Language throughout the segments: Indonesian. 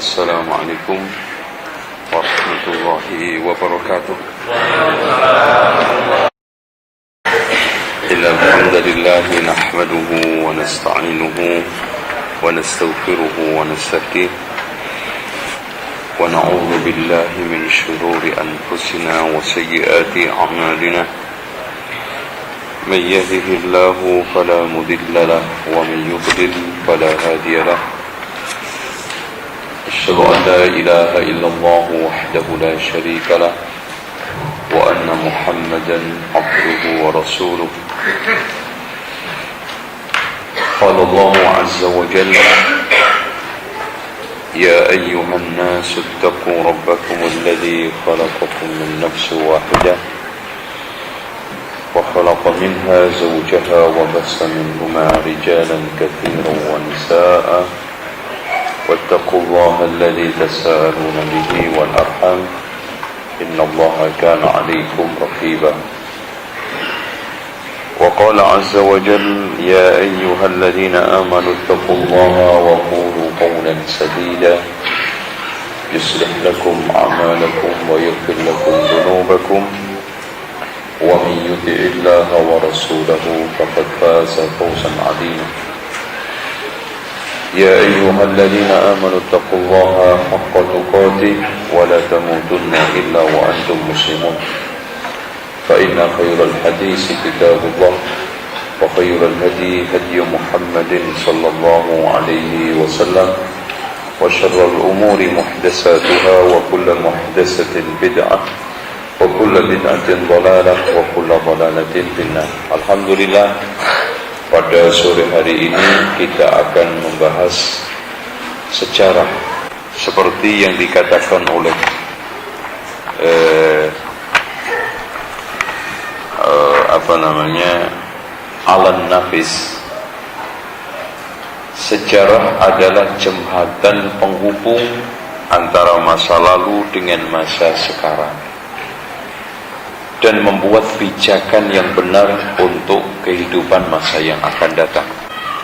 السلام عليكم ورحمة الله وبركاته. إن الحمد لله نحمده ونستعينه ونستغفره ونستهديه ونعوذ بالله من شرور أنفسنا وسيئات أعمالنا. من يهده الله فلا مضل له ومن يضلل فلا هادي له. أشهد أن لا إله إلا الله وحده لا شريك له وأن محمدا عبده ورسوله. قال الله عز وجل: يا أيها الناس اتقوا ربكم الذي خلقكم من نفس واحدة وخلق منها زوجها وبث منهما رجالا كثيرا ونساء واتقوا الله الذي تساءلون به والأرحام إن الله كان عليكم رقيبا. وقال عز وجل: يا أيها الذين آمنوا اتقوا الله وقولوا قولا سديدا يصلح لكم أعمالكم ويغفر لكم ذنوبكم ومن يطع الله ورسوله فقد فاز فوزا عظيما. يا أيها الذين آمنوا اتقوا الله حق تقاته ولا تموتن إلا وأنتم مسلمون. فإن خير الحديث كتاب الله وخير الهدي هدي محمد صلى الله عليه وسلم وشر الأمور محدثاتها وكل محدثة بدعة وكل بدعة ضلالة وكل ضلالة في النار. Alhamdulillah, pada sore hari ini kita akan membahas sejarah seperti yang dikatakan oleh Alan Nafis. Sejarah adalah jembatan penghubung antara masa lalu dengan masa sekarang dan membuat pijakan yang benar untuk kehidupan masa yang akan datang.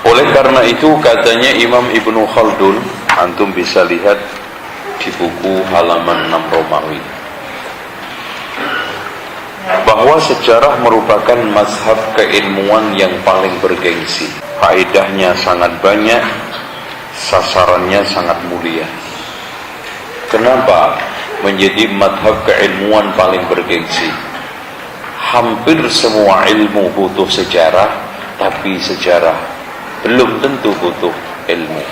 Oleh karena itu katanya Imam Ibnu Khaldun, antum bisa lihat di buku halaman 6 Romawi, bahwa sejarah merupakan mazhab keilmuan yang paling bergengsi. Faedahnya sangat banyak, sasarannya sangat mulia. Kenapa menjadi mazhab keilmuan paling bergengsi? Hampir semua ilmu butuh sejarah, tapi sejarah belum tentu butuh ilmu.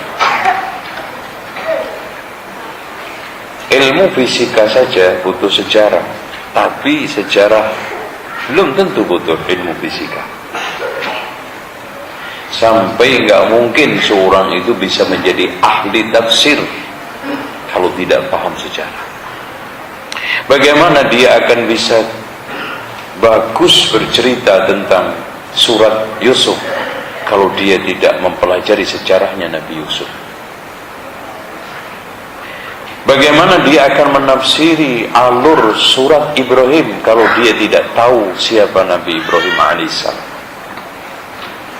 Ilmu fisika saja butuh sejarah, tapi sejarah belum tentu butuh ilmu fisika. Sampai nggak mungkin seorang itu bisa menjadi ahli tafsir kalau tidak paham sejarah. Bagaimana dia akan bisa bagus bercerita tentang surat Yusuf kalau dia tidak mempelajari sejarahnya Nabi Yusuf? Bagaimana dia akan menafsiri alur surat Ibrahim kalau dia tidak tahu siapa Nabi Ibrahim alaihissalam?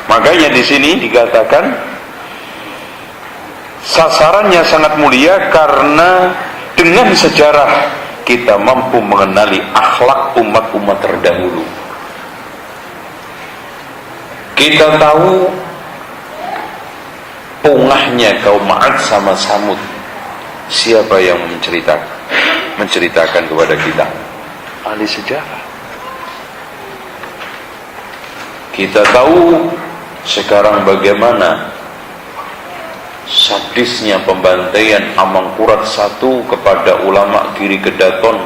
Makanya di sini dikatakan sasarannya sangat mulia karena dengan sejarah kita mampu mengenali akhlak umat-umat terdahulu. Kita tahu pungahnya kaum Ma'ad sama Samud. Siapa yang menceritakan kepada kita? Ahli sejarah. Kita tahu sekarang bagaimana sadisnya pembantaian Amangkurat I kepada ulama Giri Kedaton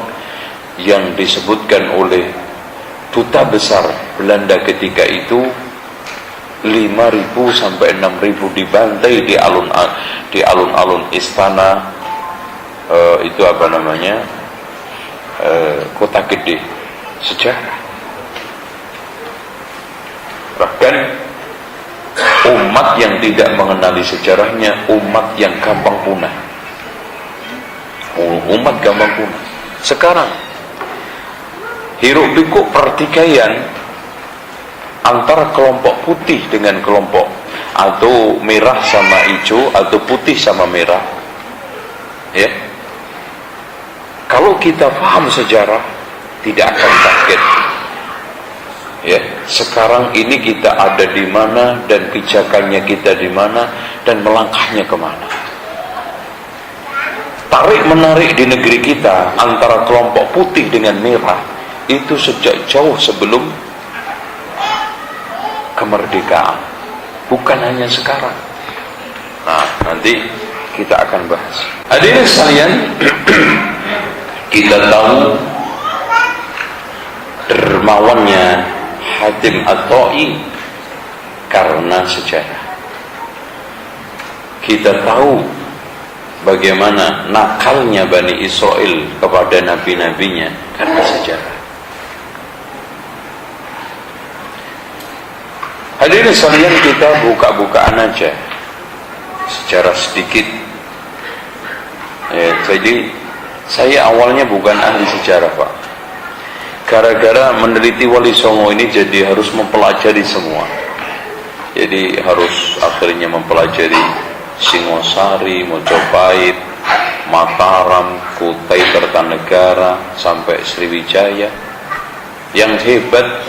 yang disebutkan oleh duta besar Belanda ketika itu. 5.000 sampai 6.000 dibantai di alun-alun istana Kota Gede. Sejarah. Bahkan umat yang tidak mengenali sejarahnya umat yang gampang punah. Umat gampang punah. Sekarang hiruk pikuk pertikaian antara kelompok putih dengan kelompok atau merah sama hijau atau putih sama merah Ya. Kalau kita paham sejarah, tidak akan kaget. Ya, sekarang ini kita ada di mana dan pijakannya kita di mana dan melangkahnya kemana. Tarik menarik di negeri kita antara kelompok putih dengan merah itu sejak jauh sebelum kemerdekaan, bukan hanya sekarang. Nah, nanti kita akan bahas. Hadirin sekalian, kita tahu dermawannya Hatim At-Ta'i karena sejarah. Kita tahu bagaimana nakalnya Bani Israel kepada nabi-nabinya karena sejarah. Hadirin sekalian, kita buka-bukaan aja secara sedikit. Jadi saya awalnya bukan ahli sejarah, Pak. Gara-gara meneliti Wali Songo ini jadi harus mempelajari semua. Jadi harus akhirnya mempelajari Singosari, Mojopahit, Mataram, Kutai Kertanegara sampai Sriwijaya. Yang hebat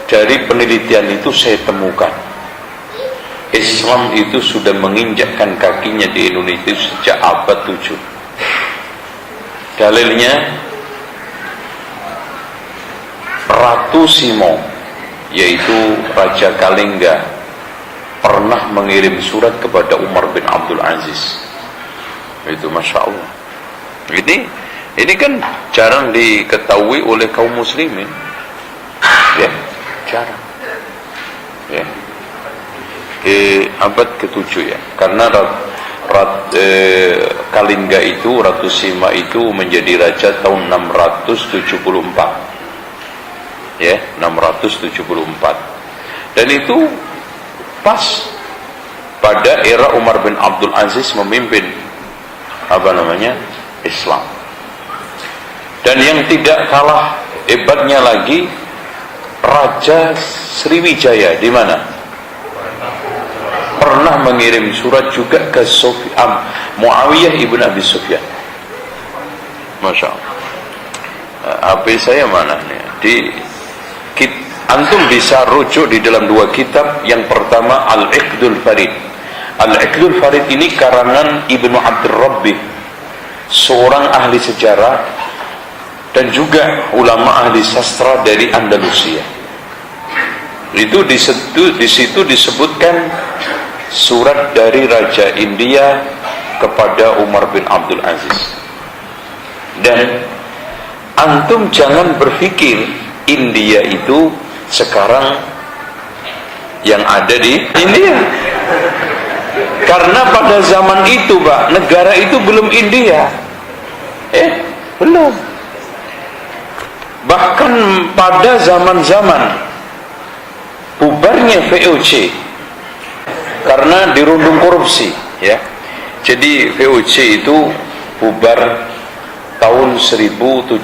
dari penelitian itu saya temukan Islam itu sudah menginjakkan kakinya di Indonesia sejak abad 7. Dalilnya Ratu Simo, yaitu Raja Kalingga, pernah mengirim surat kepada Umar bin Abdul Aziz. Itu Masya Allah. Ini kan jarang diketahui oleh kaum muslimin. Ya, jarang. Ya. Di abad ke-7 ya. Karena Kalingga itu, Ratu Sima itu menjadi raja tahun 674. Ya, 674. Dan itu pas pada era Umar bin Abdul Aziz memimpin Islam. Dan yang tidak kalah hebatnya lagi, Raja Sriwijaya di mana? Pernah mengirim surat juga ke Muawiyah ibn Abi Sufyan. Masya Allah. HP saya mana nih? Antum bisa rujuk di dalam dua kitab. Yang pertama Al-Iqdul Farid. Al-Iqdul Farid ini karangan Ibnu Abdul Rabbi, seorang ahli sejarah dan juga ulama ahli sastra dari Andalusia. Itu di situ disebutkan surat dari Raja India kepada Umar bin Abdul Aziz. Dan antum jangan berpikir India itu sekarang yang ada di India. Karena pada zaman itu, Pak, negara itu belum India. Belum. Bahkan pada zaman-zaman bubarnya VOC, karena dirundung korupsi, ya. Jadi VOC itu bubar tahun 1779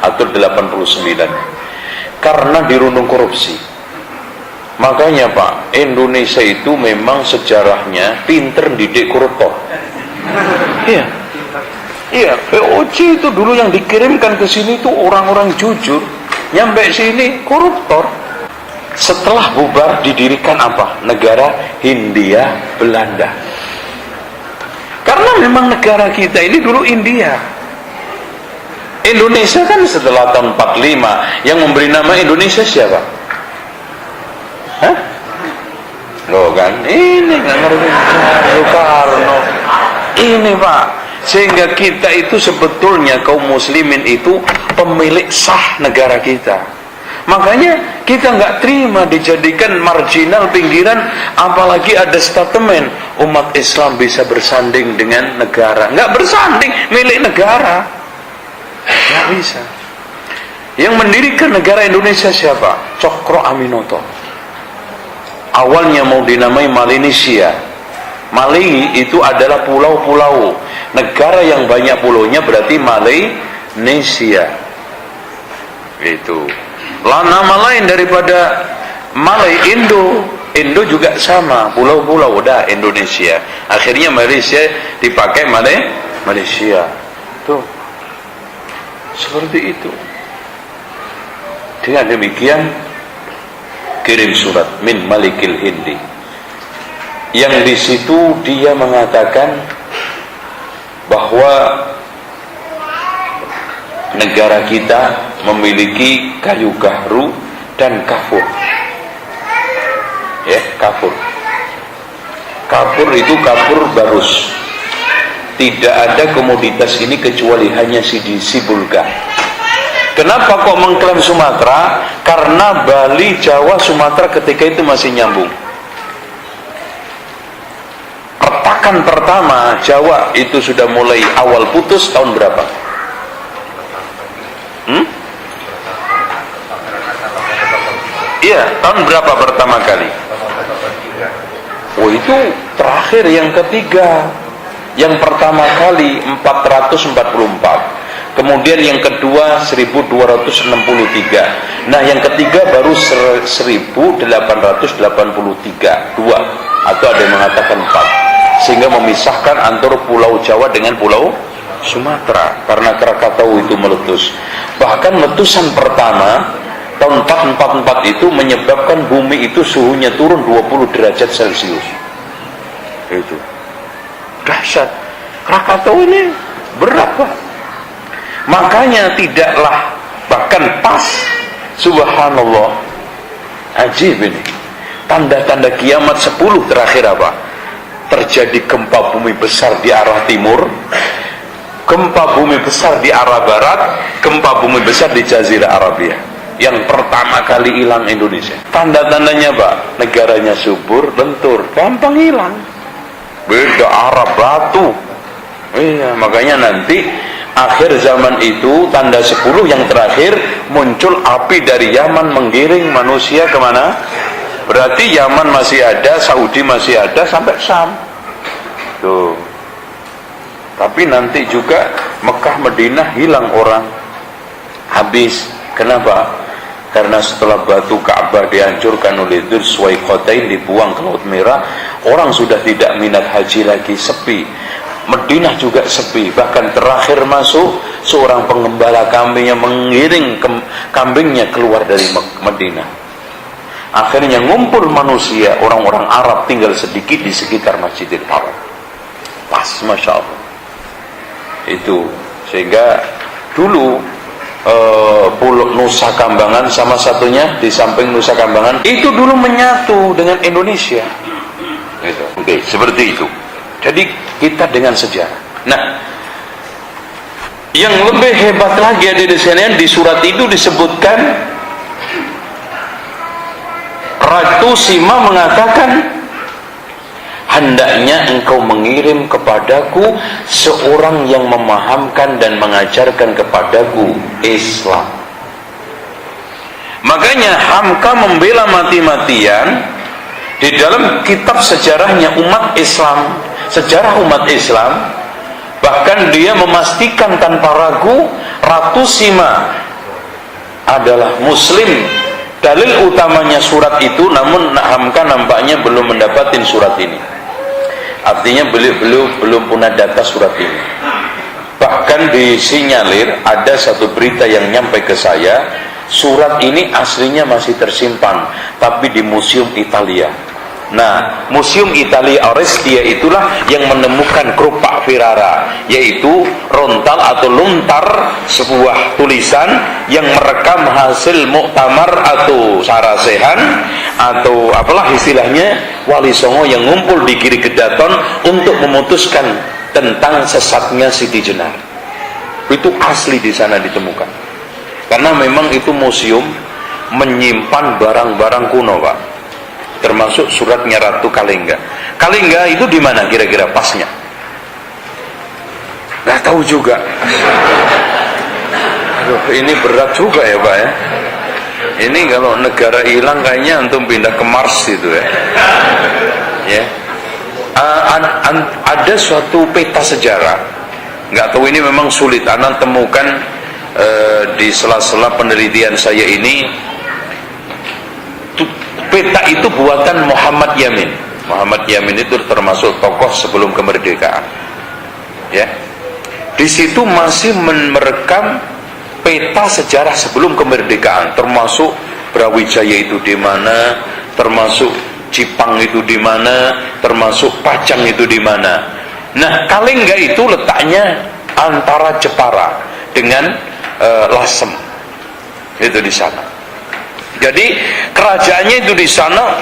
atau 89 karena dirundung korupsi. Makanya Pak, Indonesia itu memang sejarahnya pinter didik koruptor. Iya, VOC itu dulu yang dikirimkan ke sini itu orang-orang jujur, nyampe sini koruptor. Setelah bubar didirikan apa? Negara Hindia Belanda. Karena memang negara kita ini dulu India. Indonesia kan setelah tahun 45, yang memberi nama Indonesia siapa? Loh kan, ini nggak ngerti Soekarno. Ini Pak, sehingga kita itu sebetulnya kaum muslimin itu pemilik sah negara kita. Makanya kita nggak terima dijadikan marginal pinggiran, apalagi ada statement umat Islam bisa bersanding dengan negara. Nggak bersanding, milik negara. Nggak bisa. Yang mendirikan negara Indonesia siapa? Cokro Aminoto. Awalnya mau dinamai Melanesia. Malay itu adalah pulau-pulau. Negara yang banyak pulaunya berarti Malaysia. Itu. Nama lain daripada Malay, Indo juga sama, pulau-pulau udah Indonesia. Akhirnya Malaysia dipakai Malaysia. Tuh. Seperti itu. Dengan demikian kirim surat min Malikil Hindi. Yang di situ dia mengatakan bahwa negara kita memiliki kayu gahru dan kafur. Ya, kafur. Kafur itu kafur barus. Tidak ada komoditas ini kecuali hanya Sibulga. Kenapa kok mengklaim Sumatera? Karena Bali, Jawa, Sumatera ketika itu masih nyambung. Retakan pertama Jawa itu sudah mulai awal putus tahun berapa? Iya, tahun berapa pertama kali? Oh, itu terakhir yang ketiga. Yang pertama kali 444. Kemudian yang kedua 1263. Nah, yang ketiga baru 1883. 2 atau ada yang mengatakan 4. Sehingga memisahkan antara Pulau Jawa dengan Pulau Sumatera karena Krakatau itu meletus. Bahkan letusan pertama tahun 444 itu menyebabkan bumi itu suhunya turun 20 derajat Celcius. Itu dahsyat. Krakatau ini berat, Pak. Makanya tidaklah, bahkan pas, subhanallah, ajib ini. Tanda-tanda kiamat 10 terakhir apa? Terjadi gempa bumi besar di arah timur, gempa bumi besar di arah barat, gempa bumi besar di Jazirah Arabia. Yang pertama kali hilang Indonesia. Tanda-tandanya, Pak, negaranya subur, lentur, gampang hilang. Beda Arab, batu. Iya, makanya nanti akhir zaman itu tanda 10 yang terakhir muncul api dari Yaman menggiring manusia kemana? Berarti Yaman masih ada, Saudi masih ada sampai Syam. Tuh. Tapi nanti juga Mekah, Madinah hilang orang. Habis. Kenapa? Karena setelah batu Ka'bah dihancurkan oleh Dzulsuwaikotain, dibuang ke Laut Merah, orang sudah tidak minat haji lagi, sepi. Madinah juga sepi. Bahkan terakhir masuk seorang pengembala kambing yang mengiring kambingnya keluar dari Madinah. Akhirnya ngumpul manusia, orang-orang Arab tinggal sedikit di sekitar Masjidil Haram. Pas, Masya Allah. Itu sehingga dulu Pulau Nusa Kambangan sama satunya di samping Nusa Kambangan itu dulu menyatu dengan Indonesia. Gitu. Oke, seperti itu. Jadi kita dengan sejarah. Nah, yang lebih hebat lagi ada di sini, di surat itu disebutkan Ratu Sima mengatakan, hendaknya engkau mengirim kepadaku seorang yang memahamkan dan mengajarkan kepadaku Islam. Makanya Hamka membela mati-matian di dalam kitab sejarahnya umat Islam, sejarah umat Islam, bahkan dia memastikan tanpa ragu Ratu Sima adalah Muslim. Dalil utamanya surat itu, namun Hamka nampaknya belum mendapatkan surat ini. Artinya beliau belum punya data surat ini. Bahkan disinyalir ada satu berita yang nyampe ke saya, surat ini aslinya masih tersimpan, tapi di Museum Italia. Nah, Museum Italia Orestia itulah yang menemukan Krupa Virara, yaitu rontal atau luntar sebuah tulisan yang merekam hasil muktamar atau sarasehan atau apalah istilahnya Wali Songo yang ngumpul di Giri Kedaton untuk memutuskan tentang sesatnya Siti Jenar. Itu asli di sana ditemukan. Karena memang itu museum menyimpan barang-barang kuno, Pak. Termasuk suratnya Ratu Kalengga. Kalengga itu di mana kira-kira pasnya? Nggak tahu juga. Aduh, ini berat juga ya, Pak ya. Ini kalau negara hilang kayaknya antum pindah ke Mars itu ya. Ya. Ada suatu peta sejarah. Nggak tahu, ini memang sulit. Anak temukan di sela-sela penelitian saya ini peta itu buatan Muhammad Yamin. Muhammad Yamin itu termasuk tokoh sebelum kemerdekaan. Ya. Di situ masih merekam peta sejarah sebelum kemerdekaan, termasuk Brawijaya itu di mana, termasuk Cipang itu di mana, termasuk Pajang itu di mana. Nah, Kalengga itu letaknya antara Jepara dengan Lasem. Itu di sana. Jadi kerajaannya itu di sana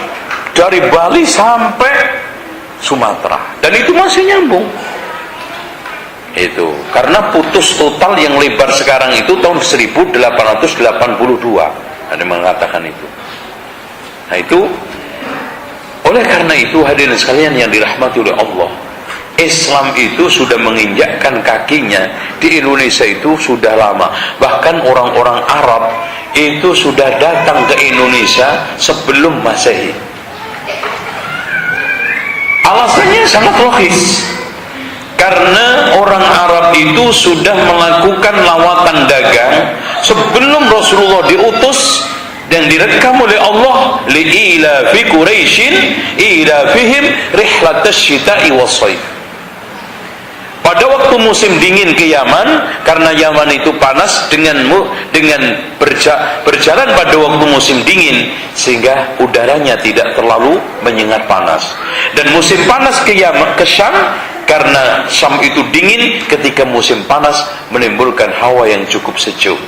dari Bali sampai Sumatera, dan itu masih nyambung. Itu karena putus total yang lebar sekarang itu tahun 1882. Ada yang mengatakan itu. Nah itu, oleh karena itu hadirin sekalian yang dirahmati oleh Allah, Islam itu sudah menginjakkan kakinya di Indonesia itu sudah lama. Bahkan orang-orang Arab itu sudah datang ke Indonesia sebelum Masehi. Alasannya sangat logis, karena orang Arab itu sudah melakukan lawatan dagang sebelum Rasulullah diutus, dan direkam oleh Allah, li'ilafi Quraisyin ilafihim rihlatash syita'i was-shaif. Pada waktu musim dingin ke Yaman, karena Yaman itu panas, dengan berjalan pada waktu musim dingin, sehingga udaranya tidak terlalu menyengat panas. Dan musim panas ke Yaman, ke Syam, karena Syam itu dingin, ketika musim panas menimbulkan hawa yang cukup sejuk.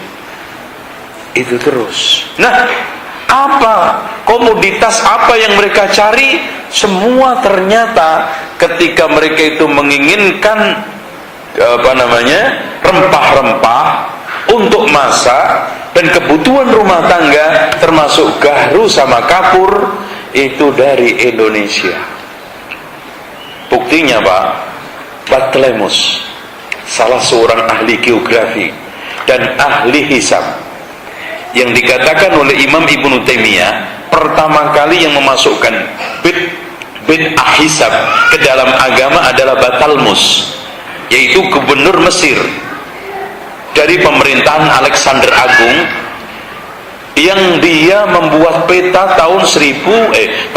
Itu terus. Nah, apa komoditas apa yang mereka cari? Semua ternyata ketika mereka itu menginginkan rempah-rempah untuk masak dan kebutuhan rumah tangga, termasuk gaharu sama kapur, itu dari Indonesia. Buktinya Pak, Ptolemus, salah seorang ahli geografi dan ahli hisab, yang dikatakan oleh Imam Ibnu Taimiyah pertama kali yang memasukkan bid'ah hisab ke dalam agama adalah Ptolemus, yaitu gubernur Mesir dari pemerintahan Alexander Agung, yang dia membuat peta tahun 196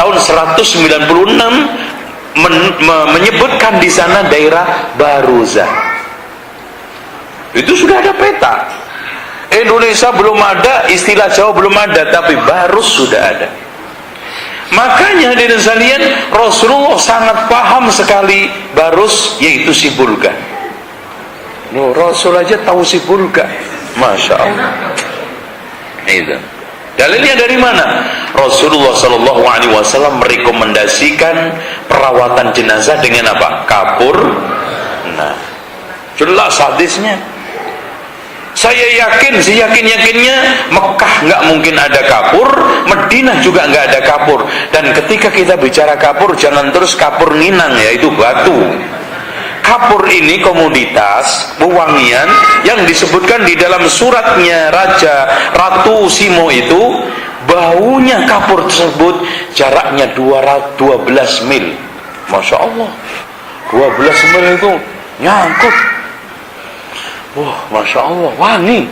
menyebutkan di sana daerah Baruzah. Itu sudah ada peta. Indonesia belum ada, istilah Jawa belum ada, tapi Barus sudah ada. Makanya hadirin sekalian, Rasulullah sangat paham sekali Barus, yaitu Sibulga. Rasul aja tahu Sibulga, Masya Allah. Itu dalilnya dari mana? Rasulullah Shallallahu Alaihi Wasallam merekomendasikan perawatan jenazah dengan apa? Kapur. Nah, jelas hadisnya. Saya yakin, seyakin-yakinnya Mekah nggak mungkin ada kapur, Madinah juga nggak ada kapur. Dan ketika kita bicara kapur, jangan terus kapur nginang, yaitu batu. Kapur ini komoditas wewangian yang disebutkan di dalam suratnya Ratu Simo itu, baunya kapur tersebut jaraknya 12 mil. Masya Allah, 12 mil itu nyangkut. Wah, Masya Allah, wangi.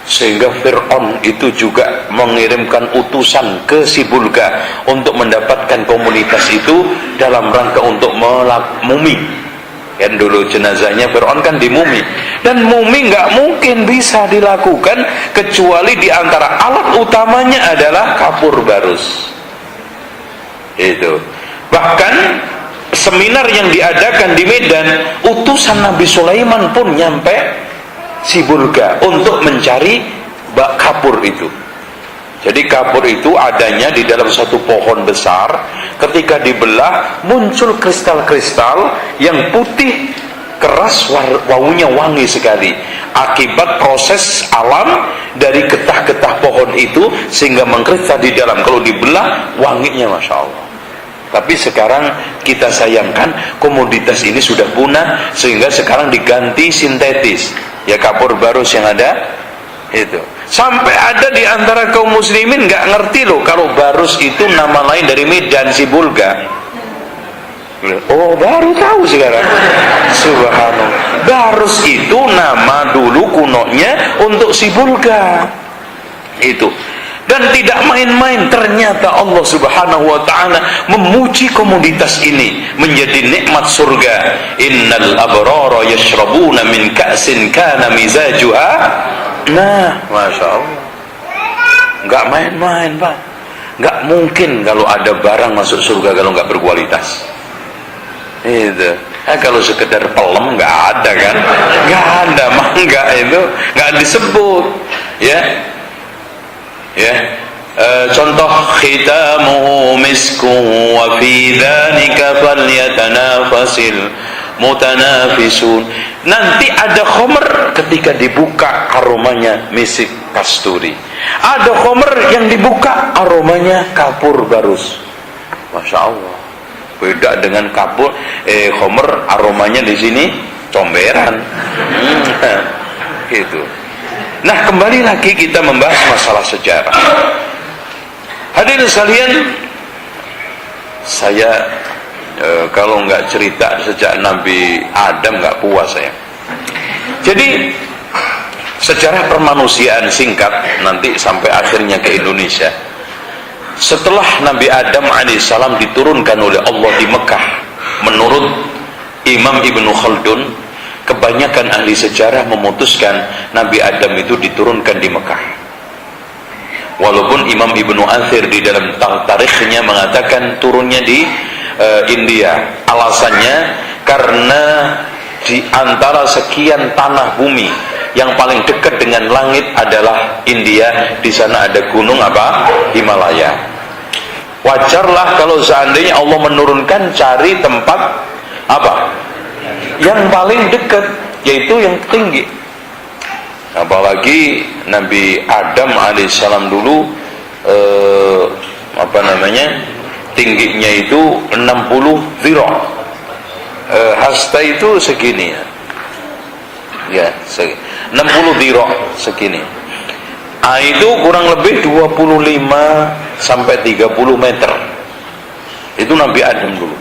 Sehingga Fir'aun itu juga mengirimkan utusan ke Sibulga untuk mendapatkan komunitas itu dalam rangka untuk mumi. Kan dulu jenazahnya Fir'aun kan dimumi, dan mumi nggak mungkin bisa dilakukan kecuali di antara alat utamanya adalah kapur barus. Itu bahkan seminar yang diadakan di Medan, utusan Nabi Sulaiman pun nyampe Sibulga untuk mencari kapur itu. Jadi kapur itu adanya di dalam satu pohon besar. Ketika dibelah, muncul kristal-kristal yang putih keras, baunya wangi sekali. Akibat proses alam dari getah-getah pohon itu sehingga mengkristal di dalam. Kalau dibelah, wanginya Masya Allah. Tapi sekarang kita sayangkan komoditas ini sudah punah, sehingga sekarang diganti sintetis. Ya kapur barus yang ada itu. Sampai ada di antara kaum muslimin nggak ngerti loh kalau barus itu nama lain dari Medan, Sibulga. Oh, baru tahu sekarang. Subhanallah. Barus itu nama dulu kunonya untuk Sibulga. Itu. Dan tidak main-main, ternyata Allah Subhanahu wa ta'ala memuji komoditas ini menjadi nikmat surga. Innal abrara yashrabuna min ka'sin kana mizajuha. Nah, Masya Allah, nggak main-main Pak. Nggak mungkin kalau ada barang masuk surga kalau nggak berkualitas. Itu. Kalau sekedar pelem nggak ada kan? Nggak ada, mangga itu nggak disebut, ya. Contoh khitamuhu miskun wa fi dzalika falyatanafasil mutanafisun. Nanti ada khamr ketika dibuka aromanya misik kasturi. Ada khamr yang dibuka aromanya kapur barus. Masya Allah. Beda dengan kapur, khamr aromanya di sini comberan. Gitu. Nah, kembali lagi kita membahas masalah sejarah. Hadirin sekalian, saya kalau nggak cerita sejak Nabi Adam nggak puas saya. Jadi sejarah permanusiaan singkat nanti sampai akhirnya ke Indonesia. Setelah Nabi Adam alaihissalam diturunkan oleh Allah di Mekah, menurut Imam Ibnu Khaldun, kebanyakan ahli sejarah memutuskan Nabi Adam itu diturunkan di Mekah. Walaupun Imam Ibnu Athir di dalam tarikhnya mengatakan turunnya di India. Alasannya karena di antara sekian tanah bumi yang paling dekat dengan langit adalah India. Di sana ada gunung apa? Himalaya. Wajarlah kalau seandainya Allah menurunkan cari tempat apa? Yang paling dekat, yaitu yang tinggi. Apalagi Nabi Adam alaihissalam dulu tingginya itu 60 zira. Hasta itu segini ya, 60 zira segini. Itu kurang lebih 25 sampai 30 meter. Itu Nabi Adam dulu.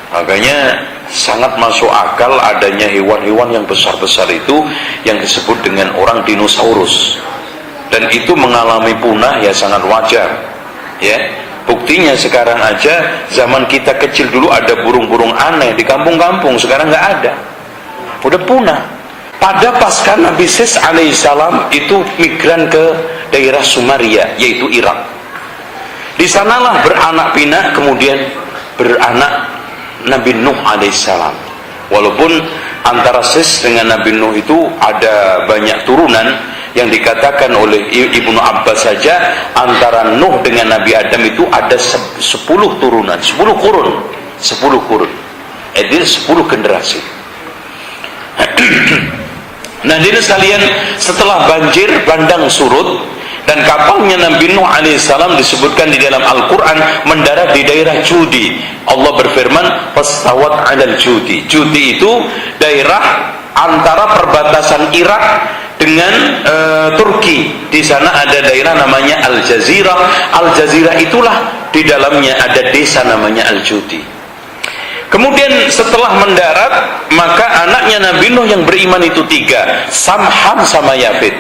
Makanya sangat masuk akal adanya hewan-hewan yang besar-besar itu yang disebut dengan orang dinosaurus, dan itu mengalami punah ya sangat wajar, ya. Buktinya sekarang aja zaman kita kecil dulu ada burung-burung aneh di kampung-kampung, sekarang nggak ada, udah punah. Pada pasca Nabi Sis alaihissalam itu migran ke daerah Sumaria, yaitu Irak. Di sanalah beranak pinak, kemudian beranak Nabi Nuh alaihissalam. Walaupun antara Sis dengan Nabi Nuh itu ada banyak turunan, yang dikatakan oleh Ibnu Abbas saja antara Nuh dengan Nabi Adam itu ada 10 turunan, 10 kurun. Jadi 10 generasi. Nah, ini sekalian, setelah banjir bandang surut dan kapalnya Nabi Nuh alaihissalam disebutkan di dalam Al-Quran mendarat di daerah Judi. Allah berfirman, "Fastawat 'alal Judi." Judi itu daerah antara perbatasan Irak dengan Turki. Di sana ada daerah namanya Al-Jazirah. Al-Jazirah itulah di dalamnya ada desa namanya Al-Judi. Kemudian setelah mendarat, maka anaknya Nabi Nuh yang beriman itu 3, Sam, Ham, sama Yafid.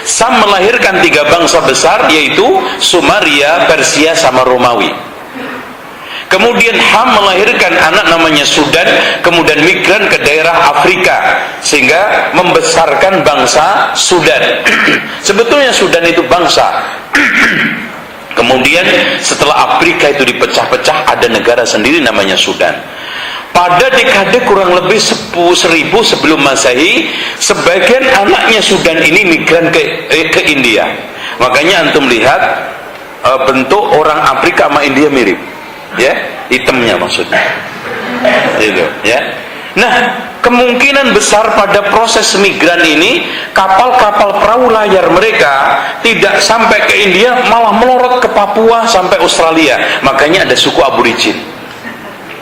Sam melahirkan 3 bangsa besar, yaitu Sumaria, Persia, sama Romawi. Kemudian Ham melahirkan anak namanya Sudan, kemudian migran ke daerah Afrika sehingga membesarkan bangsa Sudan. Sebetulnya Sudan itu bangsa. Kemudian setelah Afrika itu dipecah-pecah, ada negara sendiri namanya Sudan. Pada dekade kurang lebih 10.000 sebelum Masehi, sebagian anaknya Sudan ini migran ke India. Makanya antum lihat bentuk orang Afrika sama India mirip, ya, hitamnya maksudnya. Itu, ya. Nah, kemungkinan besar pada proses migran ini kapal-kapal perahu layar mereka tidak sampai ke India, malah melorot ke Papua sampai Australia. Makanya ada suku aborigin.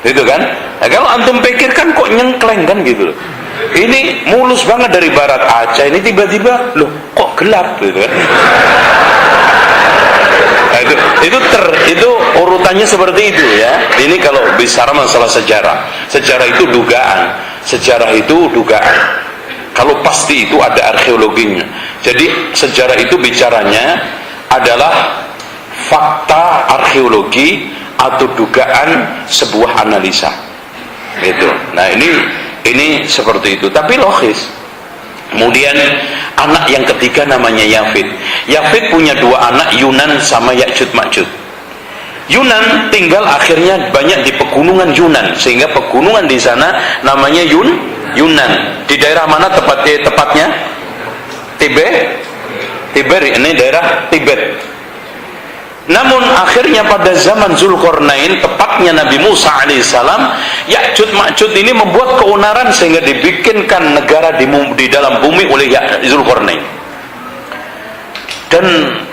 Itu kan? Nah, kalau antum pikirkan kok nyengkleng kan gitu loh. Ini mulus banget dari barat Aceh, ini tiba-tiba loh kok gelap gitu kan. Nah, itu urutannya seperti itu ya. Ini kalau bicara masalah sejarah. Sejarah itu dugaan. Sejarah itu dugaan. Kalau pasti itu ada arkeologinya. Jadi sejarah itu bicaranya adalah fakta arkeologi atau dugaan sebuah analisa. Itu. Nah, ini seperti itu, tapi logis. Kemudian anak yang ketiga namanya Yafid. Yafid punya dua anak, Yunan sama Ya'jud Ma'jud. Yunan tinggal akhirnya banyak di pegunungan Yunan, sehingga pegunungan di sana namanya Yunan. Di daerah mana tepatnya? Tibet. Ini daerah Tibet. Namun akhirnya pada zaman Zulkarnain, tepatnya Nabi Musa alaihissalam, Ya'jud Ma'jud ini membuat keonaran sehingga dibikinkan negara di dalam bumi oleh Zulkarnain. Dan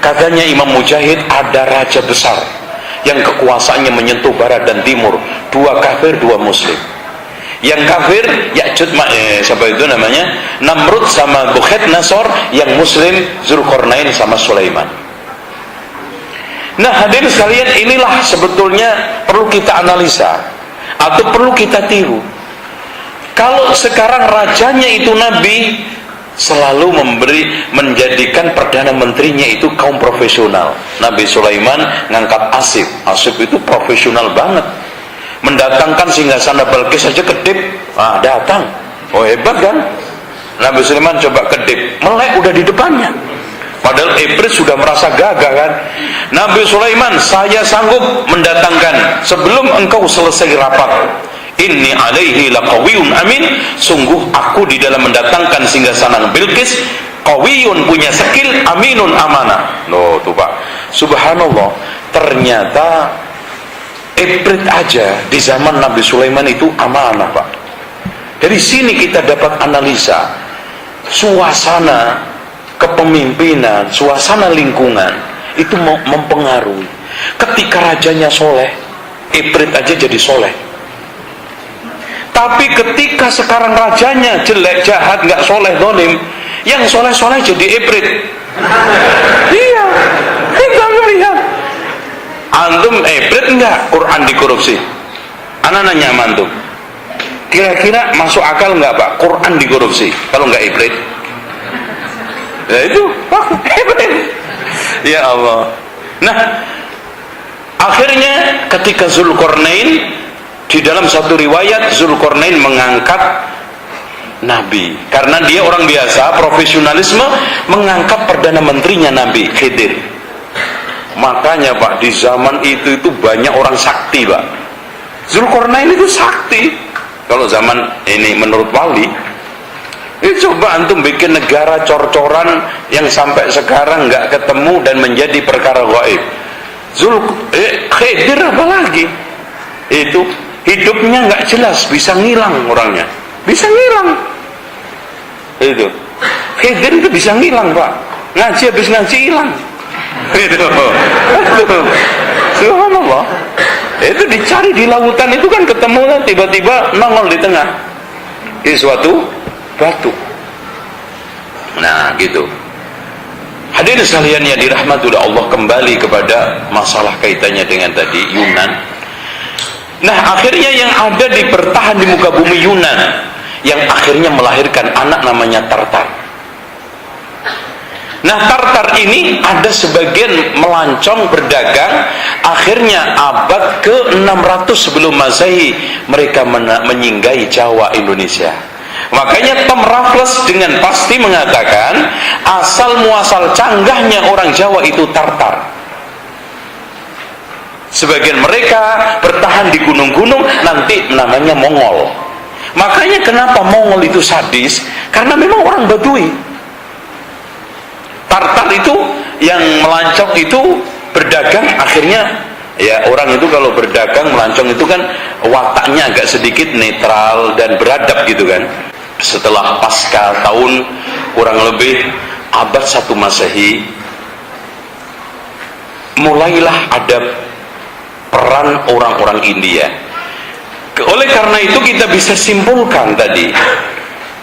katanya Imam Mujahid ada raja besar yang kekuasaannya menyentuh barat dan timur, dua kafir, dua muslim. Yang kafir Ya'jud siapa itu namanya? Namrud sama Bukhadnezzar, yang muslim Zulkarnain sama Sulaiman. Nah, hadirin sekalian, inilah sebetulnya perlu kita analisa atau perlu kita tiru. Kalau sekarang rajanya itu nabi, selalu menjadikan perdana menterinya itu kaum profesional. Nabi Sulaiman ngangkat Asif itu profesional banget. Mendatangkan singgasana Balqis saja kedip, datang. Oh, hebat kan? Nabi Sulaiman coba kedip, melek udah di depannya. Padahal Iblis sudah merasa gagah kan. Nabi Sulaiman, saya sanggup mendatangkan sebelum engkau selesai rapat. Inni alaihi laqawiyyun amin. Sungguh aku di dalam mendatangkan singgasana Bilqis qawiyun, punya skill, aminun, amanah. Loh tuh Pak, subhanallah, ternyata Iblis aja di zaman Nabi Sulaiman itu amanah Pak. Dari sini kita dapat analisa suasana kepemimpinan, suasana lingkungan itu mempengaruhi. Ketika rajanya soleh, Iblis aja jadi soleh. Tapi ketika sekarang rajanya jelek, jahat, nggak soleh, dolim, yang soleh-soleh jadi Iblis. Iya, kita melihat. Antum Iblis enggak Quran dikorupsi? Anak nanya sama antum, kira-kira masuk akal nggak Pak Quran dikorupsi kalau nggak Iblis? Ya itu ya Allah. Nah, akhirnya ketika Zulkarnain, di dalam satu riwayat Zulkarnain mengangkat Nabi, karena dia orang biasa, profesionalisme, mengangkat perdana menterinya Nabi Khidir. Makanya Pak, di zaman itu banyak orang sakti Pak. Zulkarnain itu sakti. Kalau zaman ini menurut wali, coba antum bikin negara cor-coran yang sampai sekarang nggak ketemu dan menjadi perkara gaib. Khidir apalagi? Itu hidupnya nggak jelas, bisa ngilang orangnya, bisa ngilang. Itu Khidir itu bisa ngilang Pak. Ngaji habis ngaji hilang. Itu subhanallah. Itu dicari di lautan itu kan ketemu, tiba-tiba nongol di tengah di suatu batu. Nah gitu. Hadirin sekalian yang dirahmati oleh Allah, kembali kepada masalah kaitannya dengan tadi Yunan. Nah akhirnya yang ada bertahan di muka bumi Yunan, yang akhirnya melahirkan anak namanya Tartar. Nah Tartar ini ada sebagian melancong berdagang. Akhirnya abad ke-600 sebelum Masehi mereka menyinggahi Jawa, Indonesia. Makanya Tom Raffles dengan pasti mengatakan asal muasal canggahnya orang Jawa itu Tartar. Sebagian mereka bertahan di gunung-gunung, nanti namanya Mongol. Makanya kenapa Mongol itu sadis? Karena memang orang Badui. Tartar itu yang melancong itu berdagang, akhirnya ya orang itu kalau berdagang melancong itu kan wataknya agak sedikit netral dan beradab gitu kan. Setelah pasca tahun kurang lebih abad 1 Masehi, mulailah ada peran orang-orang India. Oleh karena itu kita bisa simpulkan tadi,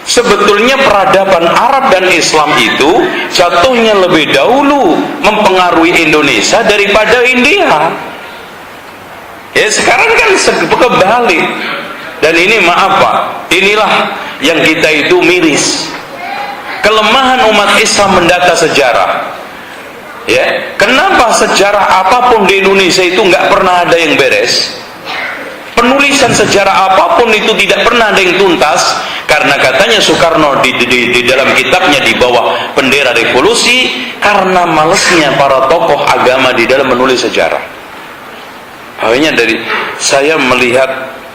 sebetulnya peradaban Arab dan Islam itu jatuhnya lebih dahulu mempengaruhi Indonesia daripada India. Ya sekarang kan kebalik. Dan ini maaf Pak, inilah yang kita itu miris. Kelemahan umat Islam mendata sejarah. Ya, kenapa sejarah apapun di Indonesia itu nggak pernah ada yang beres? Penulisan sejarah apapun itu tidak pernah ada yang tuntas, karena katanya Soekarno di dalam kitabnya di bawah bendera revolusi, karena malesnya para tokoh agama di dalam menulis sejarah. Akhirnya dari saya melihat,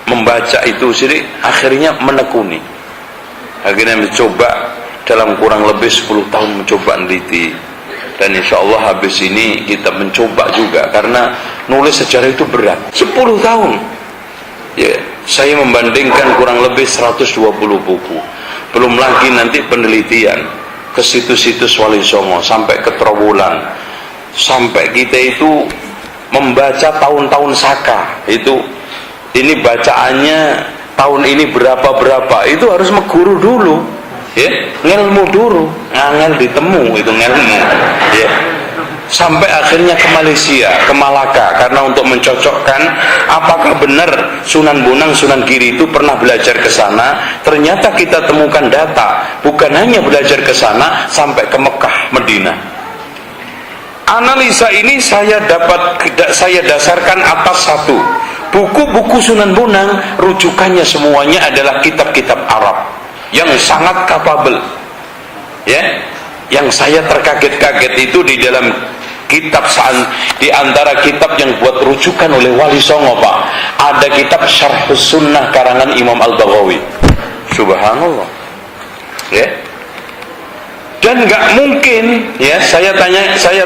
membaca itu sendiri, akhirnya menekuni. Akhirnya mencoba dalam kurang lebih 10 tahun mencoba meneliti. Dan insya Allah habis ini kita mencoba juga, karena nulis sejarah itu berat. 10 tahun ya, saya membandingkan kurang lebih 120 buku, belum lagi nanti penelitian ke situs-situs Wali Songo, sampai ke Trowulan, sampai kita itu membaca tahun-tahun Saka itu, ini bacaannya tahun ini berapa, itu harus meguru dulu ya, ngelmu dulu, ngangel ditemu itu ngelmu ya, sampai akhirnya ke Malaysia, ke Malaka, karena untuk mencocokkan apakah benar Sunan Bonang, Sunan Giri itu pernah belajar ke sana. Ternyata kita temukan data, bukan hanya belajar ke sana, sampai ke Mekah, Medina. Analisa ini saya dasarkan atas satu, buku-buku Sunan Bonang rujukannya semuanya adalah kitab-kitab Arab yang sangat kapabel ya. Yang saya terkaget-kaget itu di dalam kitab, di antara kitab yang buat rujukan oleh Wali Songo, Pak, ada kitab Syarhus Sunnah karangan Imam Al-Baghawi. Subhanallah ya. Dan nggak mungkin ya, saya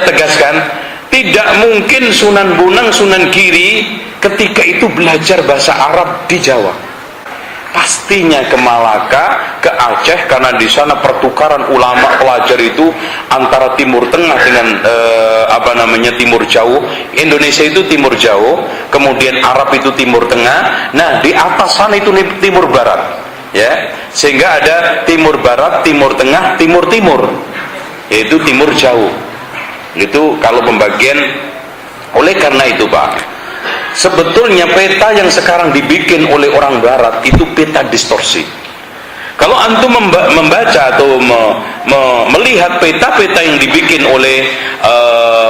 tegaskan, tidak mungkin Sunan Bonang, Sunan Giri ketika itu belajar bahasa Arab di Jawa. Pastinya ke Malaka, ke Aceh, karena di sana pertukaran ulama pelajar itu antara Timur Tengah dengan Timur Jauh. Indonesia itu Timur Jauh, kemudian Arab itu Timur Tengah. Nah, di atas sana itu Timur Barat, ya. Sehingga ada Timur Barat, Timur Tengah, Timur Timur, yaitu Timur Jauh. Itu kalau pembagian. Oleh karena itu, Pak, sebetulnya peta yang sekarang dibikin oleh orang Barat itu peta distorsi. Kalau antum membaca atau melihat peta-peta yang dibikin oleh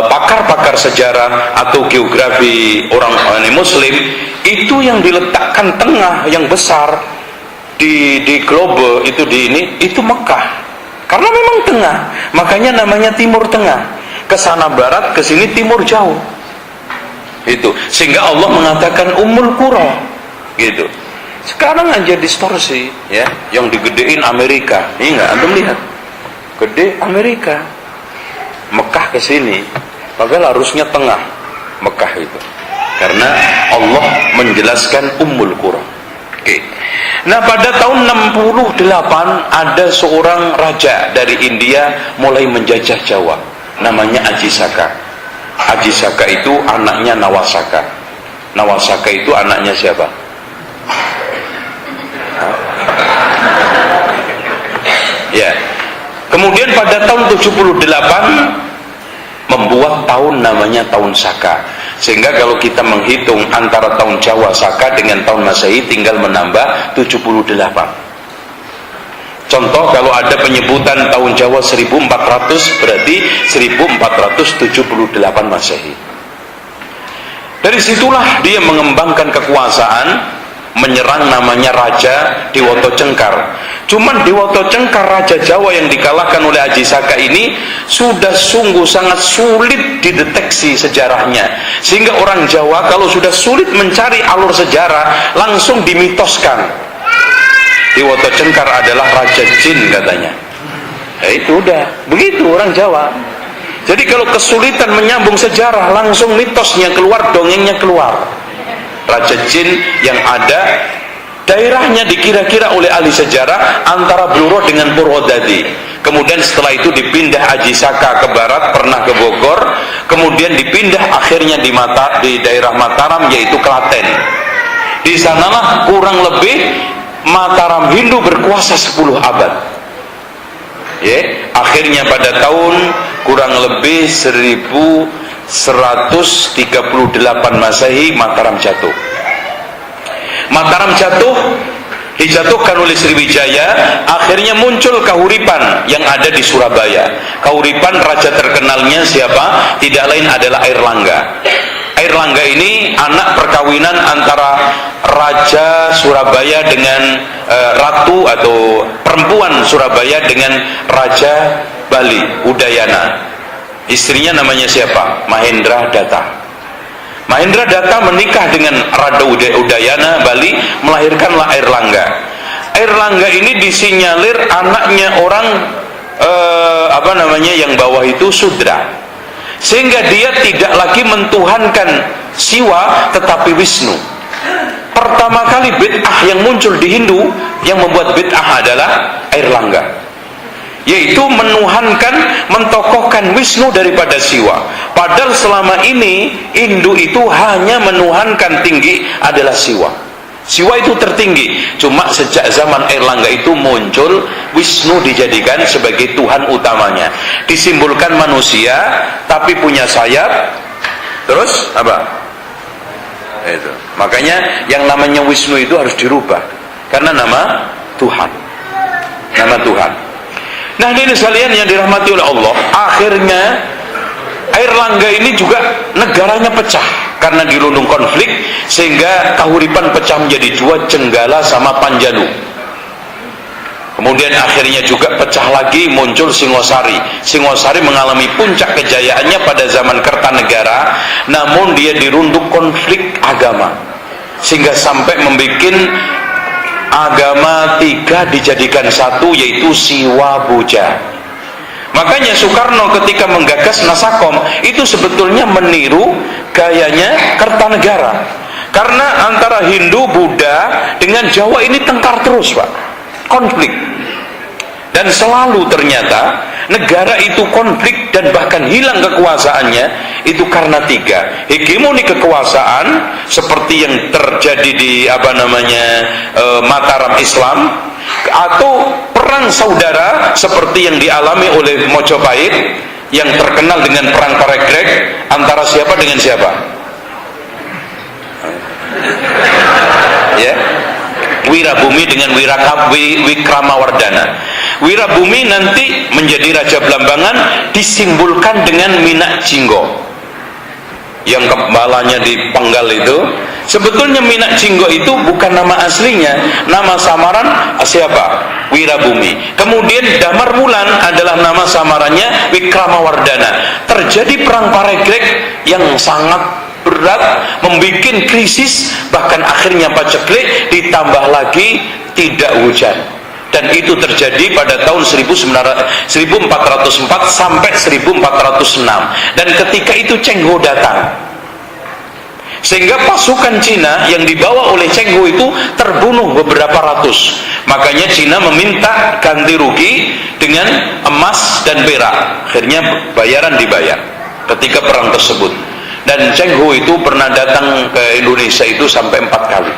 pakar-pakar sejarah atau geografi orang Muslim, itu yang diletakkan tengah yang besar di globe itu itu Mekah. Karena memang tengah, makanya namanya Timur Tengah. Ke sana barat, ke sini timur jauh. Itu sehingga Allah mengatakan Ummul Qura gitu. Sekarang aja distorsi ya, yang digedein Amerika. Enggak, antum lihat, gede Amerika, Mekah ke sini, padahal harusnya tengah Mekah itu, karena Allah menjelaskan Ummul Qura. Oke. Nah, pada tahun 68 ada seorang raja dari India mulai menjajah Jawa, namanya Aji Saka. Aji Saka itu anaknya Nawasaka. Nawasaka itu anaknya siapa? Ya. Kemudian pada tahun 78 membuat tahun namanya tahun Saka. Sehingga kalau kita menghitung antara tahun Jawa Saka dengan tahun Masehi tinggal menambah 78. Contoh, kalau ada penyebutan tahun Jawa 1400 berarti 1478 Masehi. Dari situlah dia mengembangkan kekuasaan, menyerang namanya Raja Dewoto Cengkar. Cuman Dewoto Cengkar, Raja Jawa yang dikalahkan oleh Aji Saka ini sudah sungguh sangat sulit dideteksi sejarahnya. Sehingga orang Jawa kalau sudah sulit mencari alur sejarah langsung dimitoskan. Dewoto Cengkar adalah Raja Jin katanya. Ya itu udah, begitu orang Jawa. Jadi kalau kesulitan menyambung sejarah, langsung mitosnya keluar, dongengnya keluar. Raja Jin yang ada daerahnya dikira-kira oleh ahli sejarah antara Bluro dengan Purwodadi. Kemudian setelah itu dipindah Aji Saka ke barat, pernah ke Bogor, kemudian dipindah akhirnya di daerah Mataram, yaitu Klaten. Di sanalah kurang lebih Mataram Hindu berkuasa 10 abad. Akhirnya pada tahun kurang lebih 1138 Masehi Mataram jatuh. Mataram jatuh, dijatuhkan oleh Sriwijaya, akhirnya muncul Kahuripan yang ada di Surabaya. Kahuripan raja terkenalnya siapa? Tidak lain adalah Airlangga. Airlangga ini anak perkawinan antara Raja Surabaya dengan Ratu atau perempuan Surabaya dengan Raja Bali, Udayana. Istrinya namanya siapa? Mahendra Datta. Mahendra Datta menikah dengan Ratu Udayana Bali, melahirkanlah Airlangga. Airlangga ini disinyalir anaknya orang yang bawah itu Sudra, sehingga dia tidak lagi mentuhankan Siwa tetapi Wisnu. Pertama kali bid'ah yang muncul di Hindu, yang membuat bid'ah adalah Airlangga, yaitu mentokohkan Wisnu daripada Siwa. Padahal selama ini Hindu itu hanya menuhankan tinggi adalah Siwa. Siwa itu tertinggi. Cuma sejak zaman Airlangga itu muncul Wisnu dijadikan sebagai Tuhan utamanya. Disimbolkan manusia tapi punya sayap. Terus apa? Itu. Makanya yang namanya Wisnu itu harus dirubah karena nama Tuhan. Nama Tuhan. Nah, ini sekalian yang dirahmati oleh Allah, akhirnya Airlangga ini juga negaranya pecah karena dirundung konflik, sehingga Kahuripan pecah menjadi dua, Jenggala sama Panjalu. Kemudian akhirnya juga pecah lagi, muncul Singosari. Singosari mengalami puncak kejayaannya pada zaman Kertanegara, namun dia dirundung konflik agama, sehingga sampai membuat agama tiga dijadikan satu, yaitu Siwa Buja. Makanya Soekarno ketika menggagas Nasakom itu sebetulnya meniru gayanya Kertanegara, karena antara Hindu, Buddha dengan Jawa ini tengkar terus, Pak, konflik. Dan selalu ternyata negara itu konflik dan bahkan hilang kekuasaannya itu karena tiga: hegemoni kekuasaan seperti yang terjadi di Mataram Islam, atau perang saudara seperti yang dialami oleh Mojopahit yang terkenal dengan perang Paregreg antara siapa dengan siapa? Ya, Wirabumi dengan Wikramawardhana. Wirabumi nanti menjadi Raja Blambangan disimbolkan dengan Minak Jinggo, yang kepalanya dipenggal itu. Sebetulnya Minak Jinggo itu bukan nama aslinya, nama samaran siapa? Wirabumi. Kemudian Damar Wulan adalah nama samarannya Wikramawardhana. Terjadi perang Paregreg yang sangat berat, membuat krisis, bahkan akhirnya paceklik, ditambah lagi tidak hujan. Dan itu terjadi pada tahun 1404 sampai 1406. Dan ketika itu Cheng Ho datang, sehingga pasukan Cina yang dibawa oleh Cheng Ho itu terbunuh beberapa ratus. Makanya Cina meminta ganti rugi dengan emas dan perak. Akhirnya bayaran dibayar ketika perang tersebut. Dan Cheng Ho itu pernah datang ke Indonesia itu sampai 4 kali.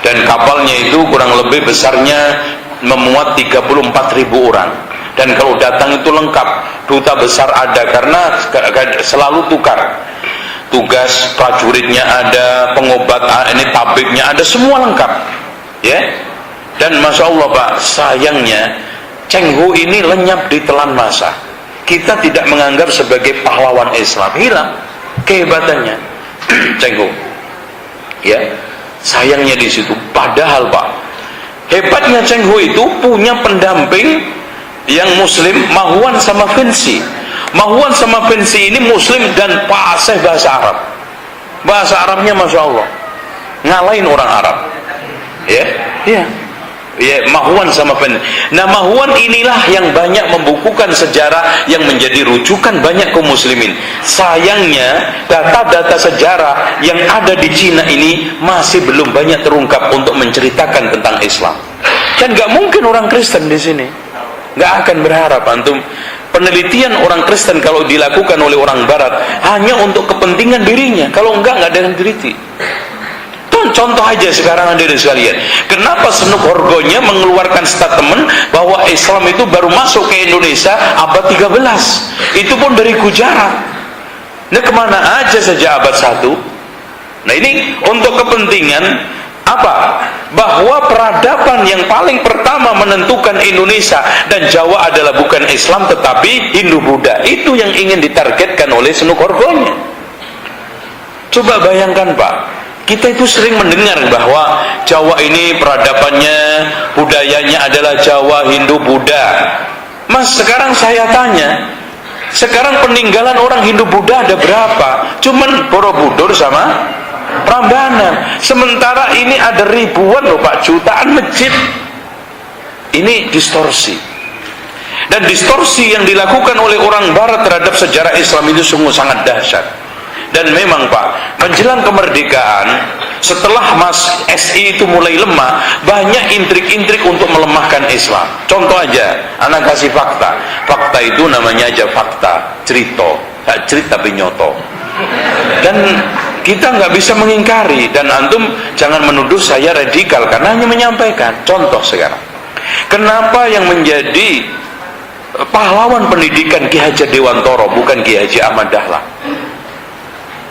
Dan kapalnya itu kurang lebih besarnya memuat 34.000 orang. Dan kalau datang itu lengkap, duta besar ada, karena selalu tukar. Tugas prajuritnya ada, pengobat ini tabibnya ada, semua lengkap, ya. Dan masya Allah, Pak, sayangnya Cheng Ho ini lenyap di telan masa. Kita tidak menganggap sebagai pahlawan Islam, hilang kehebatannya Cheng Ho, ya. Sayangnya di situ. Padahal, Pak, hebatnya Cheng Ho itu punya pendamping yang Muslim, Mahuan sama Vinci. Mahuan sama Vinci ini Muslim dan fasih bahasa Arab. Bahasa Arabnya masya Allah ngalahin orang Arab, ya, ya, ya. Mahuan sama Vinci. Nah, Mahuan inilah yang banyak membukukan sejarah yang menjadi rujukan banyak kaum muslimin. Sayangnya data-data sejarah yang ada di Cina ini masih belum banyak terungkap untuk menceritakan tentang Islam. Dan nggak mungkin orang Kristen di sini nggak akan berharap antum penelitian orang Kristen kalau dilakukan oleh orang Barat hanya untuk kepentingan dirinya. Kalau enggak ada yang teliti. Contoh aja sekarang hadirin sekalian, kenapa Senuk Horgonya mengeluarkan statement bahwa Islam itu baru masuk ke Indonesia abad 13, itu pun dari Gujarat. Nah, kemana aja sejak abad 1? Nah, ini untuk kepentingan Apa? Bahwa peradaban yang paling pertama menentukan Indonesia dan Jawa adalah bukan Islam tetapi Hindu-Buddha. Itu yang ingin ditargetkan oleh Sunukorgonya. Coba bayangkan Pak, kita itu sering mendengar bahwa Jawa ini peradabannya, budayanya adalah Jawa, Hindu, Buddha. Mas, sekarang saya tanya, sekarang peninggalan orang Hindu Buddha ada berapa? Cuman Borobudur sama Prambanan. Sementara ini ada ribuan loh Pak, jutaan masjid. Ini distorsi. Dan distorsi yang dilakukan oleh orang Barat terhadap sejarah Islam itu sungguh sangat dahsyat. Dan memang Pak, menjelang kemerdekaan, setelah SI itu mulai lemah, banyak intrik-intrik untuk melemahkan Islam. Contoh aja, anak kasih fakta. Fakta itu namanya aja fakta, cerita, gak cerita tapi nyoto. Dan kita nggak bisa mengingkari, dan antum jangan menuduh saya radikal karena hanya menyampaikan. Contoh sekarang, kenapa yang menjadi pahlawan pendidikan Ki Hajar Dewantoro bukan Ki Haji Ahmad Dahlan?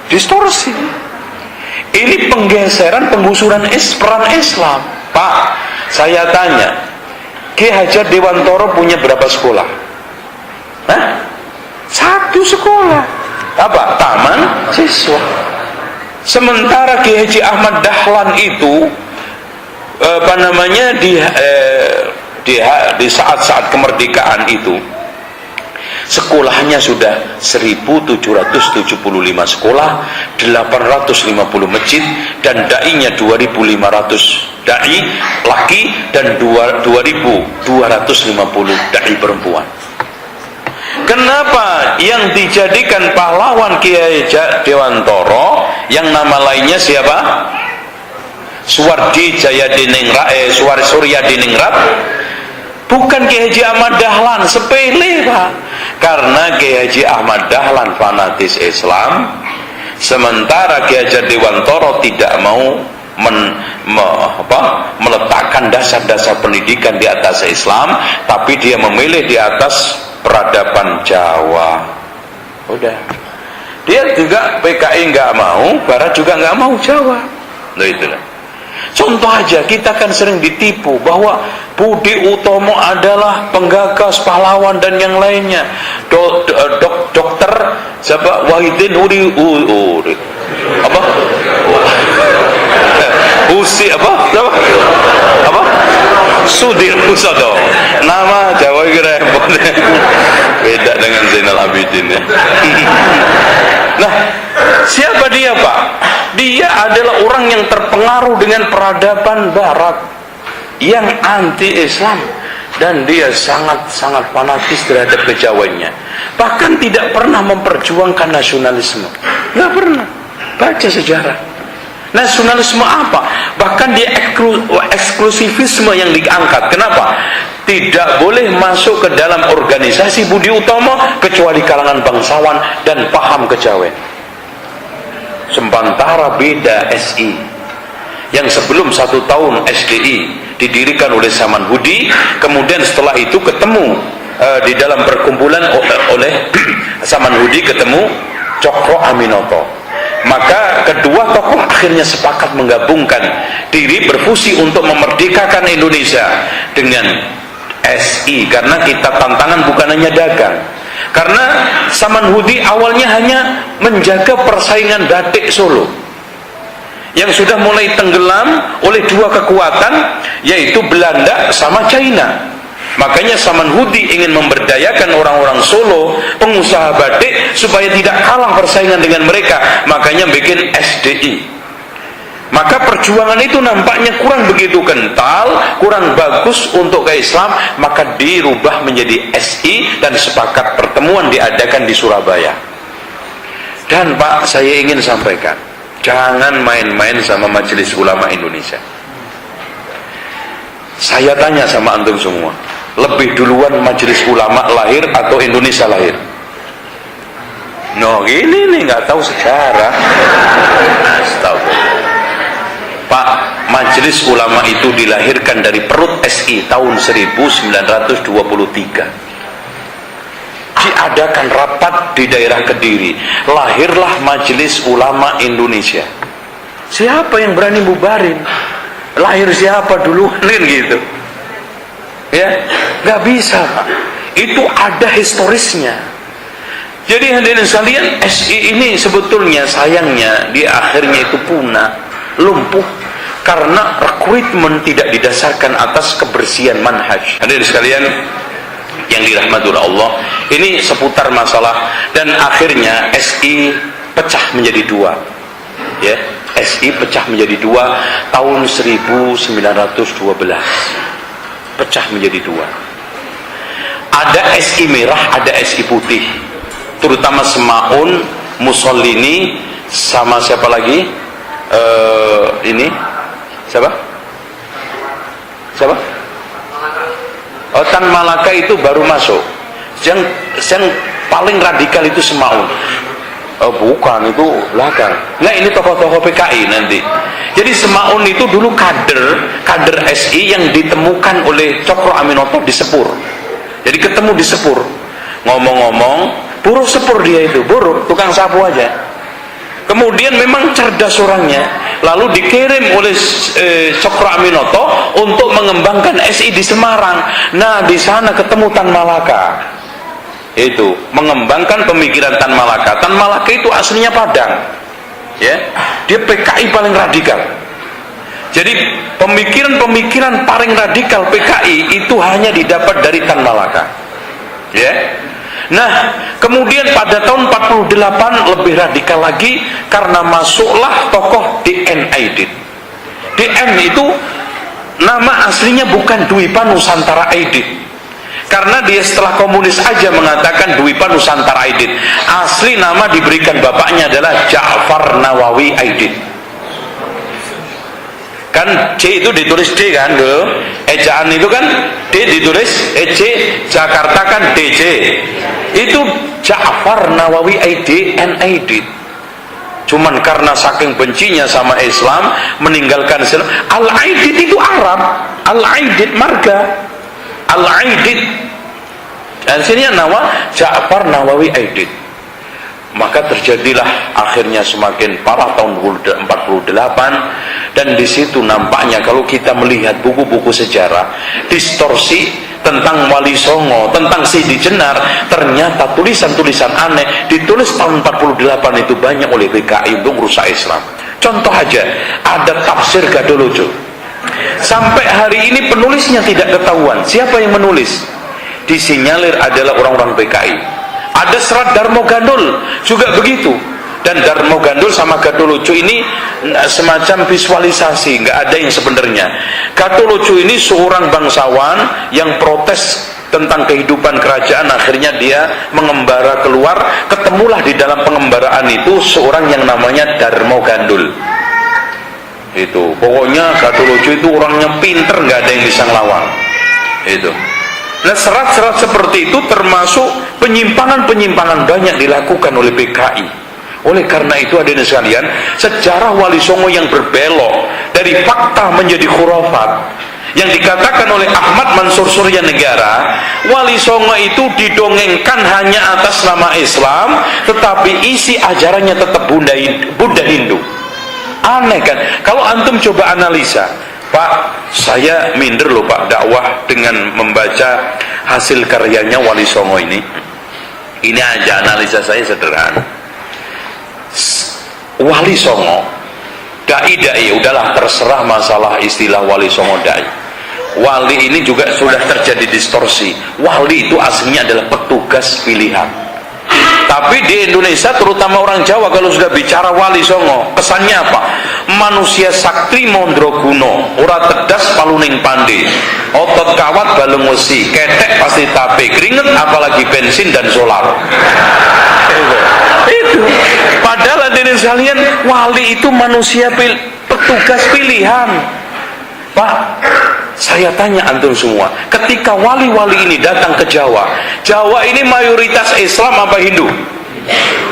Distorsi. Ini penggeseran, penggusuran peran Islam. Pak, saya tanya, Ki Hajar Dewantoro punya berapa sekolah? Hah? 1 sekolah. Apa? Taman siswa. Sementara Ki Haji Ahmad Dahlan itu di saat-saat kemerdekaan itu sekolahnya sudah 1.775 sekolah, 850 masjid, dan dai-nya 2.500 dai laki dan 2.250 dai perempuan. Kenapa yang dijadikan pahlawan Kiai Dewantoro yang nama lainnya siapa? Suwardi Jaya Diningrat, Surya Diningrat, bukan Kiai Haji Ahmad Dahlan? Sepele Pak. Karena Kiai Haji Ahmad Dahlan fanatis Islam, sementara Kiai Haji Dewantoro tidak mau meletakkan dasar-dasar pendidikan di atas Islam, tapi dia memilih di atas peradaban Jawa. Udah, dia juga PKI nggak mau, Barat juga nggak mau Jawa. Nah itulah. Contoh aja, kita kan sering ditipu bahwa Budi Utomo adalah penggagas, pahlawan dan yang lainnya. Dokter siapa? Wahidin Uri apa? Usi apa? Sudir Husodo. Nama Jawa kira beda dengan Zainal Abidin ya. Nah, siapa dia Pak? Dia adalah orang yang terpengaruh dengan peradaban Barat yang anti-Islam, dan dia sangat-sangat fanatis terhadap kejawaannya. Bahkan tidak pernah memperjuangkan nasionalisme. Nggak pernah. Baca sejarah. Nasionalisme apa? Bahkan dia eksklusivisme yang diangkat. Kenapa? Tidak boleh masuk ke dalam organisasi Budi Utomo kecuali kalangan bangsawan dan paham kejawen. Sementara beda SI yang sebelum 1 tahun SDI didirikan oleh Samanhudi, kemudian setelah itu ketemu di dalam perkumpulan oleh Samanhudi ketemu Cokro Aminoto. Maka kedua tokoh akhirnya sepakat menggabungkan diri, berfusi untuk memerdekakan Indonesia dengan SI, karena kita tantangan bukan hanya dagang. Karena Samanhudi awalnya hanya menjaga persaingan batik Solo yang sudah mulai tenggelam oleh 2 kekuatan, yaitu Belanda sama China. Makanya Samanhudi ingin memberdayakan orang-orang Solo, pengusaha batik, supaya tidak kalah persaingan dengan mereka. Makanya bikin SDI. Maka perjuangan itu nampaknya kurang begitu kental, kurang bagus untuk ke Islam, maka dirubah menjadi SI dan sepakat pertemuan diadakan di Surabaya. Dan Pak, saya ingin sampaikan, jangan main-main sama Majelis Ulama Indonesia. Saya tanya sama antum semua, lebih duluan Majelis Ulama lahir atau Indonesia lahir? No, gini nih, nggak tahu sejarah. Astagfirullah. Pak, Majelis Ulama itu dilahirkan dari perut SI tahun 1923. Diadakan rapat di daerah Kediri, lahirlah Majelis Ulama Indonesia. Siapa yang berani bubarin? lahir siapa dulu kan gitu ya, nggak bisa Pak, itu ada historisnya. Jadi hadirin sekalian, SI ini sebetulnya sayangnya di akhirnya itu punah, lumpuh karena rekrutmen tidak didasarkan atas kebersihan manhaj. Hadirin sekalian yang dirahmati oleh Allah, ini seputar masalah, dan akhirnya SI pecah menjadi dua ya. SI pecah menjadi dua tahun 1912, pecah menjadi dua. Ada SI merah, ada SI putih, terutama Semaun, Mussolini, sama siapa lagi, ini siapa oh, Tan Malaka itu baru masuk. Yang paling radikal itu Semaun. Oh, bukan, itu belakang. Nah, ini tokoh-tokoh PKI nanti. Jadi Semaun itu dulu kader SI yang ditemukan oleh Cokro Aminoto di Sepur. Jadi ketemu di Sepur. Ngomong-ngomong, buruh Sepur dia itu, buruh, tukang sapu aja. Kemudian memang cerdas orangnya, lalu dikirim oleh Cokro Aminoto untuk mengembangkan SI di Semarang. Nah, di sana ketemu Tan Malaka. Itu mengembangkan pemikiran Tan Malaka. Tan Malaka itu aslinya Padang ya, dia PKI paling radikal. Jadi pemikiran paling radikal PKI itu hanya didapat dari Tan Malaka ya. Nah, kemudian pada tahun 48 lebih radikal lagi karena masuklah tokoh DN Aidit. DN itu nama aslinya bukan Dwipa Nusantara Aidit, karena dia setelah komunis aja mengatakan Dwipa Nusantara Aidit. Asli nama diberikan bapaknya adalah Ja'far Nawawi Aidit. Kan C itu ditulis D kan, ejaan itu kan D ditulis EC, Jakarta kan DC. Itu Ja'far Nawawi Aidit. Cuman karena saking bencinya sama Islam, meninggalkan Islam. Al-Aidit itu Arab, Al-Aidit marga Al-Aidit, dan sini nama Ja'far Nawawi Aidit. Maka terjadilah akhirnya semakin parah tahun 48, dan di situ nampaknya kalau kita melihat buku-buku sejarah, distorsi tentang Wali Songo, tentang Sidi Jenar, ternyata tulisan-tulisan aneh ditulis tahun 48 itu banyak oleh PKI untuk merusak Islam. Contoh aja, ada tafsir Gadolojo. Sampai hari ini penulisnya tidak ketahuan siapa yang menulis. Disinyalir adalah orang-orang PKI. Ada serat Darmo Gandul juga begitu. Dan Darmo Gandul sama Gadolojo ini semacam visualisasi, nggak ada yang sebenarnya. Gadolojo ini seorang bangsawan yang protes tentang kehidupan kerajaan, akhirnya dia mengembara keluar, ketemulah di dalam pengembaraan itu seorang yang namanya Darmo Gandul. Itu pokoknya Gadolojo itu orangnya pinter, nggak ada yang bisa ngelawan itu. Nah, serat-serat seperti itu termasuk penyimpangan-penyimpangan banyak dilakukan oleh PKI. Oleh karena itu hadirin sekalian, sejarah Wali Songo yang berbelok dari fakta menjadi khurafat, yang dikatakan oleh Ahmad Mansur Surya Negara, Wali Songo itu didongengkan hanya atas nama Islam, tetapi isi ajarannya tetap Buddha Hindu. Aneh kan? Kalau antum coba analisa, Pak, saya minder loh Pak dakwah dengan membaca hasil karyanya Wali Songo ini. Ini aja analisa saya sederhana. Wali Songo, dai-dai, udahlah terserah masalah istilah Wali Songo dai. Wali ini juga sudah terjadi distorsi. Wali itu aslinya adalah petugas pilihan. Tapi di Indonesia, terutama orang Jawa, kalau sudah bicara Wali Songo, kesannya apa? Manusia sakti mondroguno, ora tedas paluning pandi, otot kawat balung wesi, ketek pasti tape, keringet apalagi bensin dan solar. Itu padahal hadirin sekalian, wali itu manusia petugas pilihan. Pak, saya tanya antum semua, ketika wali-wali ini datang ke Jawa, Jawa ini mayoritas Islam apa Hindu?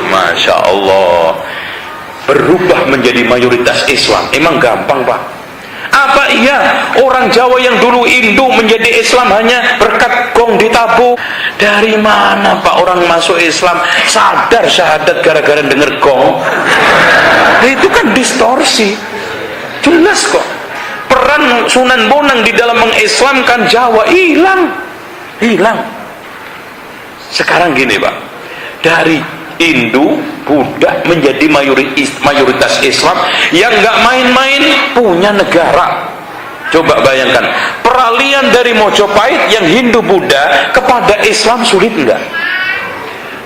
Masya Allah, berubah menjadi mayoritas Islam emang gampang Pak? Apa iya orang Jawa yang dulu Hindu menjadi Islam hanya berkat gong ditabuh? Dari mana Pak orang masuk Islam sadar syahadat gara-gara denger gong? Itu kan distorsi, jelas kok. peran Sunan Bonang di dalam mengislamkan Jawa hilang. Sekarang gini Pak, dari Hindu, Buddha menjadi mayoritas Islam yang nggak main-main, punya negara. Coba bayangkan, peralihan dari Mojopahit yang Hindu Buddha kepada Islam sulit enggak?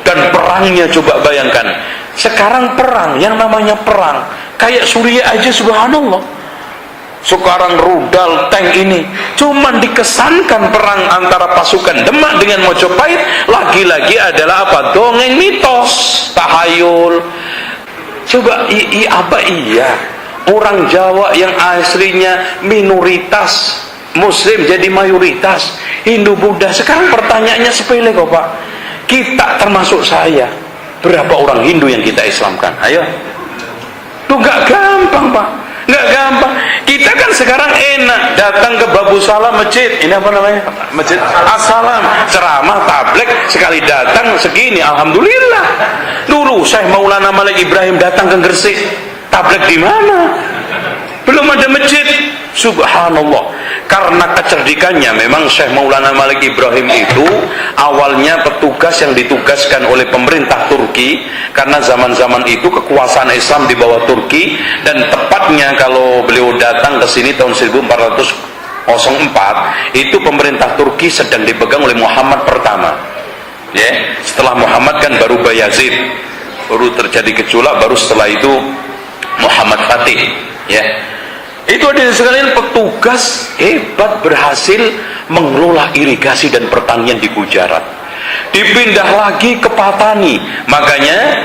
Dan perangnya coba bayangkan, sekarang perang, yang namanya perang kayak Suriah aja subhanallah. Sekarang rudal, tank ini cuman dikesankan perang antara pasukan Demak dengan Mojopahit, lagi-lagi adalah apa? Dongeng, mitos, tahayul. Coba apa iya orang Jawa yang aslinya minoritas Muslim jadi mayoritas Hindu Buddha? Sekarang pertanyaannya sepele kok Pak. Kita termasuk saya, berapa orang Hindu yang kita Islamkan? Ayo. Tuh gak gampang Pak, gak gampang. Kita kan sekarang enak datang ke Babu Salam masjid, ini apa namanya? Masjid Assalam, ceramah tablek, sekali datang segini, alhamdulillah. Dulu Syekh Maulana Malik Ibrahim datang ke Gresik, tablek di mana? Belum ada masjid. Subhanallah. Karena kecerdikannya memang Syekh Maulana Malik Ibrahim itu awalnya petugas yang ditugaskan oleh pemerintah Turki, karena zaman-zaman itu kekuasaan Islam di bawah Turki, dan tepatnya kalau beliau datang ke sini tahun 1404 itu pemerintah Turki sedang dipegang oleh Muhammad pertama. Ya, setelah Muhammad kan baru Bayazid, baru terjadi gejolak, baru setelah itu Muhammad Fatih. Ya, itu ada sekalian petugas hebat berhasil mengelola irigasi dan pertanian di Gujarat. Dipindah lagi ke Patani. Makanya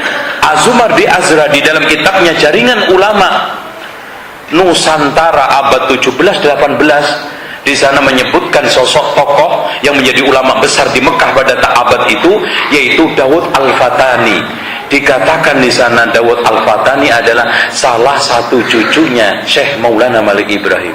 Azumardi Azra di dalam kitabnya Jaringan Ulama Nusantara abad 17-18 di sana menyebutkan sosok tokoh yang menjadi ulama besar di Mekah pada abad itu, yaitu Dawud Al-Fatani. Dikatakan di sana Dawud Al-Fatani adalah salah satu cucunya Syekh Maulana Malik Ibrahim.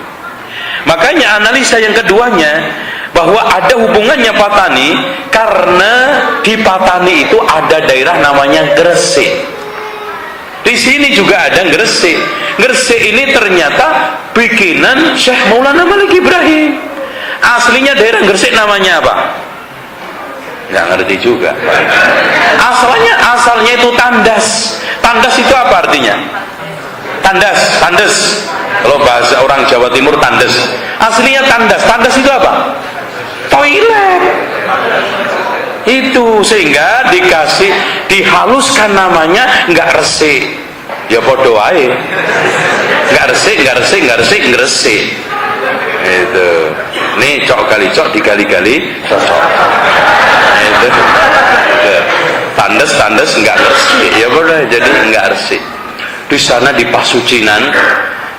Makanya analisa yang keduanya bahwa ada hubungannya Patani, karena di Patani itu ada daerah namanya Gresik. Di sini juga ada Gresik. Gresik ini ternyata bikinan Syekh Maulana Malik Ibrahim. Aslinya daerah Gresik namanya apa? Nggak ngerti juga. Asalnya itu Tandas. Tandas itu apa artinya? Tandas. Kalau bahasa orang Jawa Timur Tandas. Aslinya Tandas. Tandas itu apa? Toilet. Itu sehingga dihaluskan namanya, nggak Resik. Ya podo ae. Nggak resik. Itu. Nih cok kali cok dikali-kali cocok. Itu. Tandas nggak resik. Ya boleh jadi nggak resik. Di sana di Pasucinan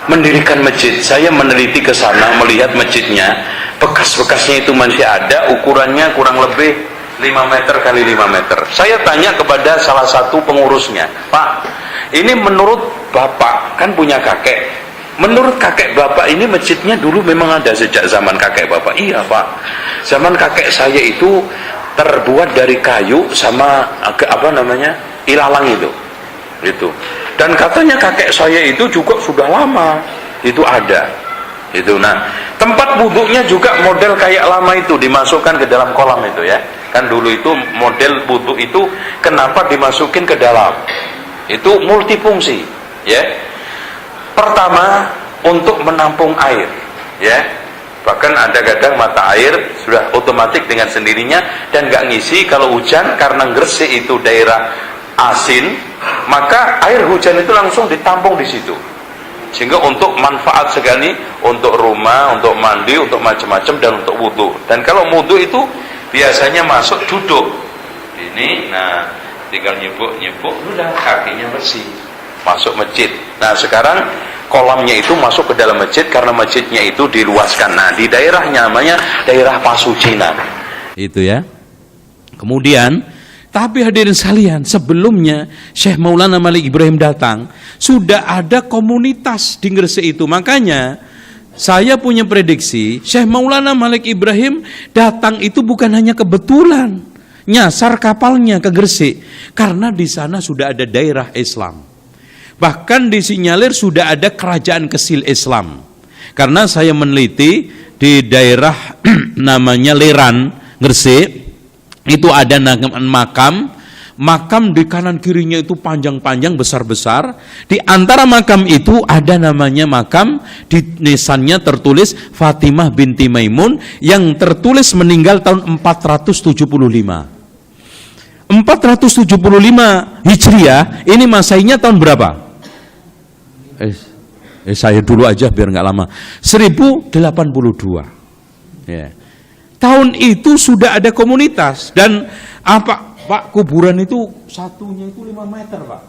mendirikan masjid. Saya meneliti ke sana melihat masjidnya, bekas-bekasnya itu masih ada, ukurannya kurang lebih 5 meter kali 5 meter. Saya tanya kepada salah satu pengurusnya, Pak, ini menurut Bapak, kan punya kakek, menurut kakek Bapak ini masjidnya dulu memang ada sejak zaman kakek Bapak? Iya Pak, zaman kakek saya itu terbuat dari kayu sama ilalang itu. Dan katanya kakek saya itu juga sudah lama itu ada. Itu. Nah, tempat wudhunya juga model kayak lama itu, dimasukkan ke dalam kolam itu ya. Kan dulu itu model wudhu itu kenapa dimasukin ke dalam? Itu multifungsi, ya. Pertama untuk menampung air, ya. Bahkan ada kadang mata air sudah otomatis dengan sendirinya dan nggak ngisi kalau hujan, karena Gresik itu daerah asin, maka air hujan itu langsung ditampung di situ. Sehingga untuk manfaat sekali untuk rumah, untuk mandi, untuk macam-macam, dan untuk wudhu. Dan kalau wudhu itu biasanya masuk duduk ini, nah tinggal nyebuk udah kakinya bersih, masuk masjid. Nah sekarang kolamnya itu masuk ke dalam masjid karena masjidnya itu diluaskan. Nah di daerahnya namanya daerah Pasucinan itu ya. Kemudian tapi hadirin sekalian, sebelumnya Syekh Maulana Malik Ibrahim datang, sudah ada komunitas di Gresik itu. Makanya saya punya prediksi, Syekh Maulana Malik Ibrahim datang itu bukan hanya kebetulan nyasar kapalnya ke Gresik, karena di sana sudah ada daerah Islam. Bahkan disinyalir sudah ada kerajaan kecil Islam. Karena saya meneliti di daerah namanya Leran, Gresik, itu ada makam di kanan kirinya itu panjang-panjang, besar-besar. Di antara makam itu ada namanya makam, di nisannya tertulis Fatimah binti Maimun, yang tertulis meninggal tahun 475. 475 Hijriah, ini Masehinya tahun berapa? Saya dulu aja biar nggak lama. 1082. Ya. Tahun itu sudah ada komunitas, dan Pak, kuburan itu satunya itu 5 meter, Pak.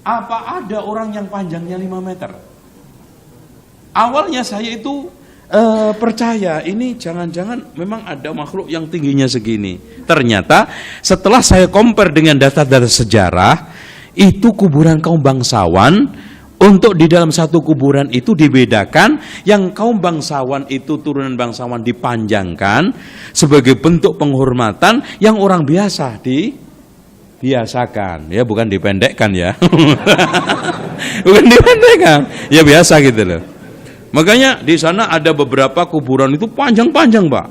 Apa ada orang yang panjangnya 5 meter? Awalnya saya itu percaya ini jangan-jangan memang ada makhluk yang tingginya segini. Ternyata setelah saya compare dengan data-data sejarah, itu kuburan kaum bangsawan. Untuk di dalam satu kuburan itu dibedakan, yang kaum bangsawan itu turunan bangsawan dipanjangkan sebagai bentuk penghormatan, yang orang biasa dibiasakan, ya bukan dipendekkan ya, bukan dipendekkan, ya biasa gitu loh. Makanya di sana ada beberapa kuburan itu panjang-panjang, Pak.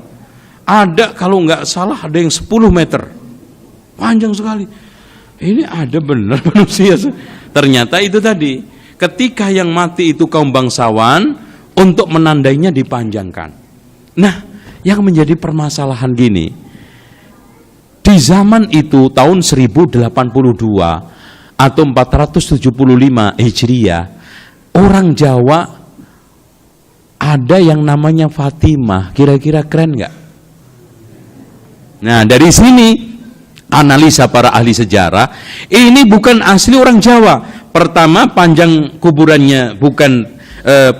Ada kalau nggak salah ada yang 10 meter, panjang sekali. Ini ada benar manusia. Ternyata itu tadi. Ketika yang mati itu kaum bangsawan, untuk menandainya dipanjangkan. Nah, yang menjadi permasalahan gini, di zaman itu tahun 1082 atau 475 Hijriah, orang Jawa ada yang namanya Fatimah. Kira-kira keren nggak? Nah, dari sini analisa para ahli sejarah, ini bukan asli orang Jawa. Pertama, panjang kuburannya bukan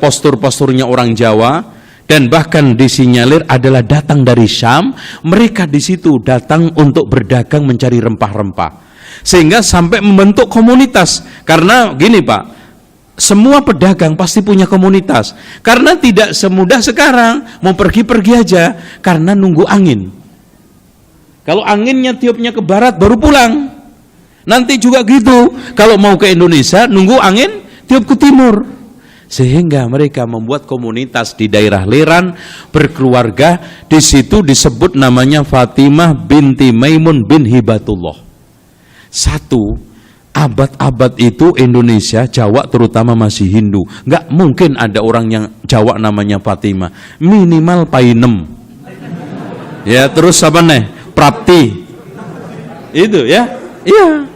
postur-posturnya orang Jawa, dan bahkan disinyalir adalah datang dari Syam. Mereka di situ datang untuk berdagang mencari rempah-rempah, sehingga sampai membentuk komunitas. Karena gini, Pak, semua pedagang pasti punya komunitas. Karena tidak semudah sekarang mau pergi-pergi aja, karena nunggu angin. Kalau anginnya tiupnya ke barat baru pulang. Nanti juga gitu, kalau mau ke Indonesia nunggu angin tiup ke timur. Sehingga mereka membuat komunitas di daerah Leran, berkeluarga. Di situ disebut namanya Fatimah binti Maimun bin Hibatullah. Satu, abad-abad itu Indonesia, Jawa terutama masih Hindu. Nggak mungkin ada orang yang Jawa namanya Fatimah. Minimal Painem. Ya, terus apa nih? Prapti. Itu ya. Iya.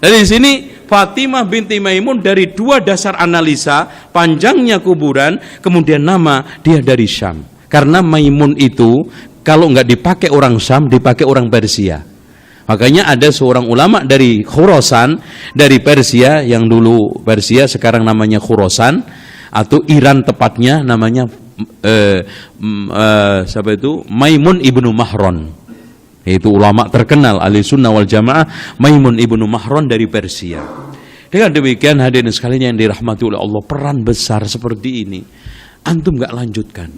Dari sini Fatimah binti Maimun, dari dua dasar analisa, panjangnya kuburan, kemudian nama dia dari Syam. Karena Maimun itu kalau nggak dipakai orang Syam, dipakai orang Persia. Makanya ada seorang ulama dari Khurasan, dari Persia, yang dulu Persia sekarang namanya Khurasan, atau Iran tepatnya, namanya siapa itu? Maimun ibnu Mahron. Itu ulama terkenal ahli sunnah wal jamaah, Maimun ibnu Mahron dari Persia. Dengan demikian hadirin sekalian yang dirahmati oleh Allah, peran besar seperti ini antum gak lanjutkan,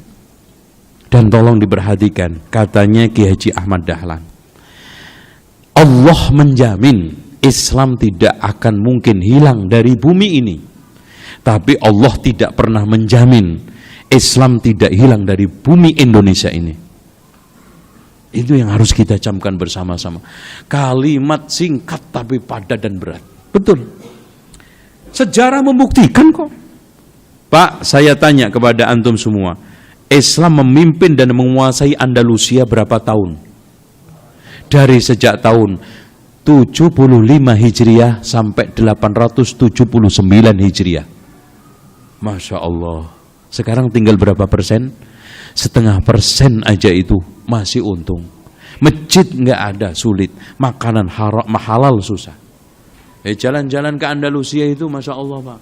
dan tolong diperhatikan katanya Ki Haji Ahmad Dahlan, Allah menjamin Islam tidak akan mungkin hilang dari bumi ini, tapi Allah tidak pernah menjamin Islam tidak hilang dari bumi Indonesia ini. Itu yang harus kita camkan bersama-sama. Kalimat singkat tapi padat dan berat. Betul. Sejarah membuktikan kok. Pak, saya tanya kepada antum semua, Islam memimpin dan menguasai Andalusia berapa tahun? Dari sejak tahun 75 Hijriah sampai 879 Hijriah. Masya Allah. Sekarang tinggal berapa persen? 0,5% aja itu masih untung. Masjid nggak ada, sulit. Makanan halal susah. Jalan-jalan ke Andalusia itu Masya Allah, Pak.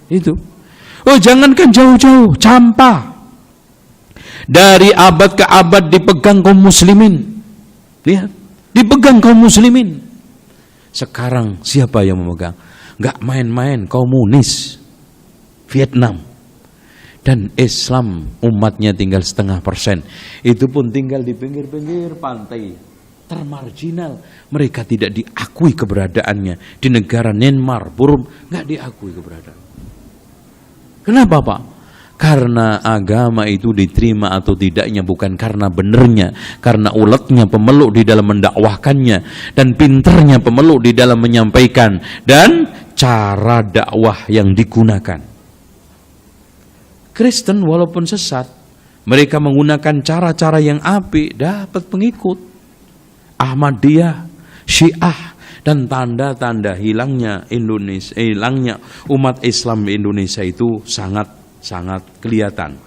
Itu. Oh, jangankan jauh-jauh, Campa. Dari abad ke abad dipegang kaum muslimin. Lihat, dipegang kaum muslimin. Sekarang siapa yang memegang? Nggak main-main, komunis. Vietnam. Dan Islam umatnya tinggal 0,5%. Itu pun tinggal di pinggir-pinggir pantai, termarginal. Mereka tidak diakui keberadaannya. Di negara Myanmar, Burma, nggak diakui keberadaan. Kenapa, Pak? Karena agama itu diterima atau tidaknya bukan karena benernya, karena uletnya pemeluk di dalam mendakwahkannya, dan pinternya pemeluk di dalam menyampaikan, dan cara dakwah yang digunakan. Kristen walaupun sesat, mereka menggunakan cara-cara yang apik, dapat pengikut. Ahmadiyah, Syiah, dan tanda-tanda hilangnya umat Islam di Indonesia itu sangat kelihatan.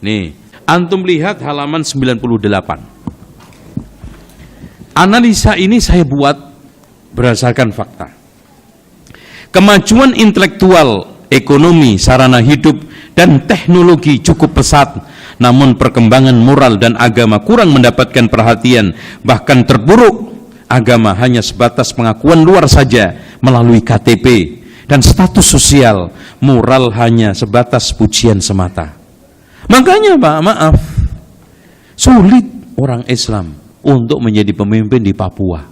Nih, antum lihat halaman 98. Analisa ini saya buat berdasarkan fakta. Kemajuan intelektual, ekonomi, sarana hidup, dan teknologi cukup pesat, namun perkembangan moral dan agama kurang mendapatkan perhatian, bahkan terburuk. Agama hanya sebatas pengakuan luar saja melalui KTP dan status sosial, moral hanya sebatas pujian semata. Makanya Pak, maaf, sulit orang Islam untuk menjadi pemimpin di Papua,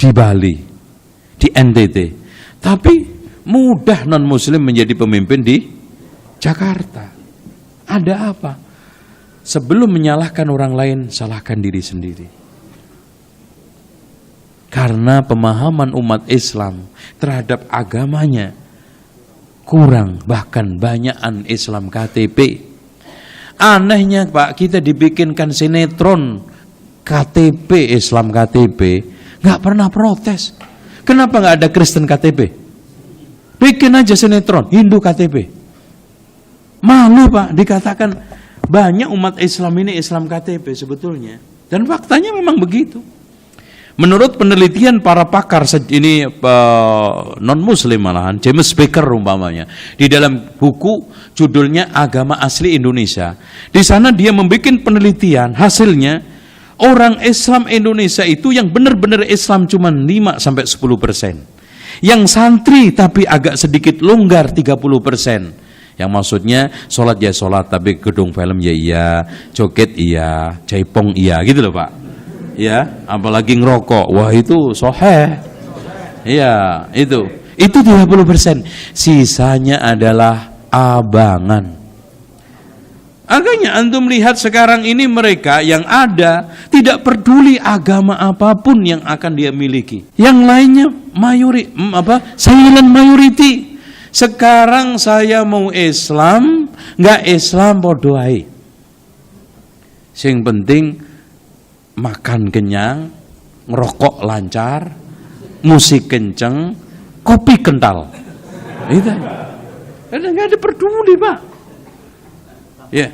di Bali, di NTT. Tapi mudah non-muslim menjadi pemimpin di Jakarta. Ada apa? Sebelum menyalahkan orang lain, salahkan diri sendiri. Karena pemahaman umat Islam terhadap agamanya kurang, bahkan banyakan Islam KTP. Anehnya Pak, kita dibikinkan sinetron KTP, Islam KTP, nggak pernah protes. Kenapa nggak ada Kristen KTP? Bikin aja sinetron Hindu KTP. Malu Pak dikatakan banyak umat Islam ini Islam KTP sebetulnya. Dan faktanya memang begitu. Menurut penelitian para pakar ini non-muslim malahan, James Baker umpamanya, di dalam buku judulnya Agama Asli Indonesia, di sana dia membuat penelitian, hasilnya orang Islam Indonesia itu yang benar-benar Islam cuma 5-10%. Yang santri tapi agak sedikit longgar 30%. Yang maksudnya sholat ya sholat, tapi gedung film ya iya, joget iya, jaipong iya, gitu loh Pak. Ya, apalagi ngerokok, wah itu soheh. Ya, itu 30%. Sisanya adalah abangan. Agaknya antum lihat sekarang ini mereka yang ada tidak peduli agama apapun yang akan dia miliki. Yang lainnya silent majority. Sekarang saya mau Islam, nggak Islam bodoh ae. Sing penting makan kenyang, ngerokok lancar, musik kenceng, kopi kental. Itu. Nggak ada peduli Pak. Ya.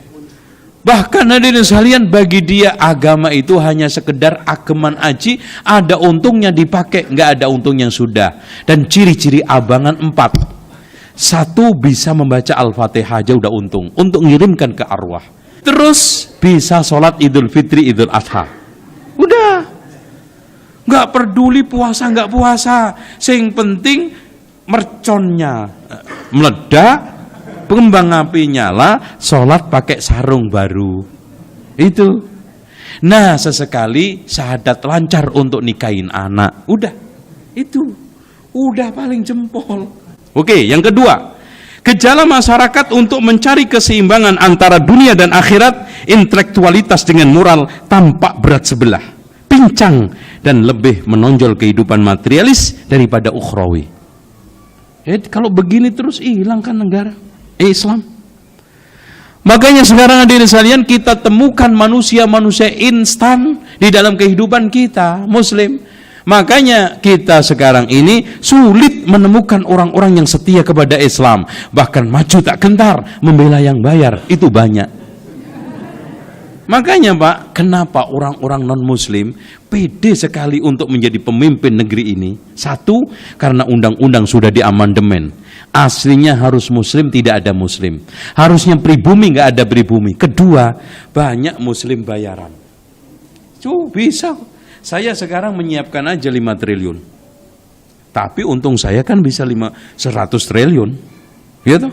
Bahkan hadirin sekalian, bagi dia agama itu hanya sekedar ageman aji, ada untungnya dipakai, nggak ada untung yang sudah. Dan ciri-ciri abangan 4. 1, bisa membaca Al-Fatihah aja udah untung, untuk ngirimkan ke arwah. Terus bisa sholat Idul Fitri, Idul Adha. Udah, nggak peduli puasa nggak puasa, sing penting merconnya meledak, kembang api nyala, sholat pakai sarung baru. Itu. Nah, sesekali syahadat lancar untuk nikahin anak. Udah, itu udah paling jempol. Oke, yang kedua, gejala masyarakat untuk mencari keseimbangan antara dunia dan akhirat, intelektualitas dengan moral tampak berat sebelah, pincang, dan lebih menonjol kehidupan materialis daripada ukhrawi. Kalau begini terus hilang kan negara Islam. Makanya sekarang hadirin sekalian, kita temukan manusia-manusia instan di dalam kehidupan kita Muslim. Makanya kita sekarang ini sulit menemukan orang-orang yang setia kepada Islam, bahkan maju tak gentar membela yang bayar, itu banyak. Makanya Pak, kenapa orang-orang non-muslim pede sekali untuk menjadi pemimpin negeri ini? 1, karena undang-undang sudah diamandemen. Aslinya harus muslim, tidak ada muslim. Harusnya pribumi, nggak ada pribumi. 2, banyak muslim bayaran. Bisa. Saya sekarang menyiapkan aja 5 triliun. Tapi untung saya kan bisa 100 triliun. Ya toh?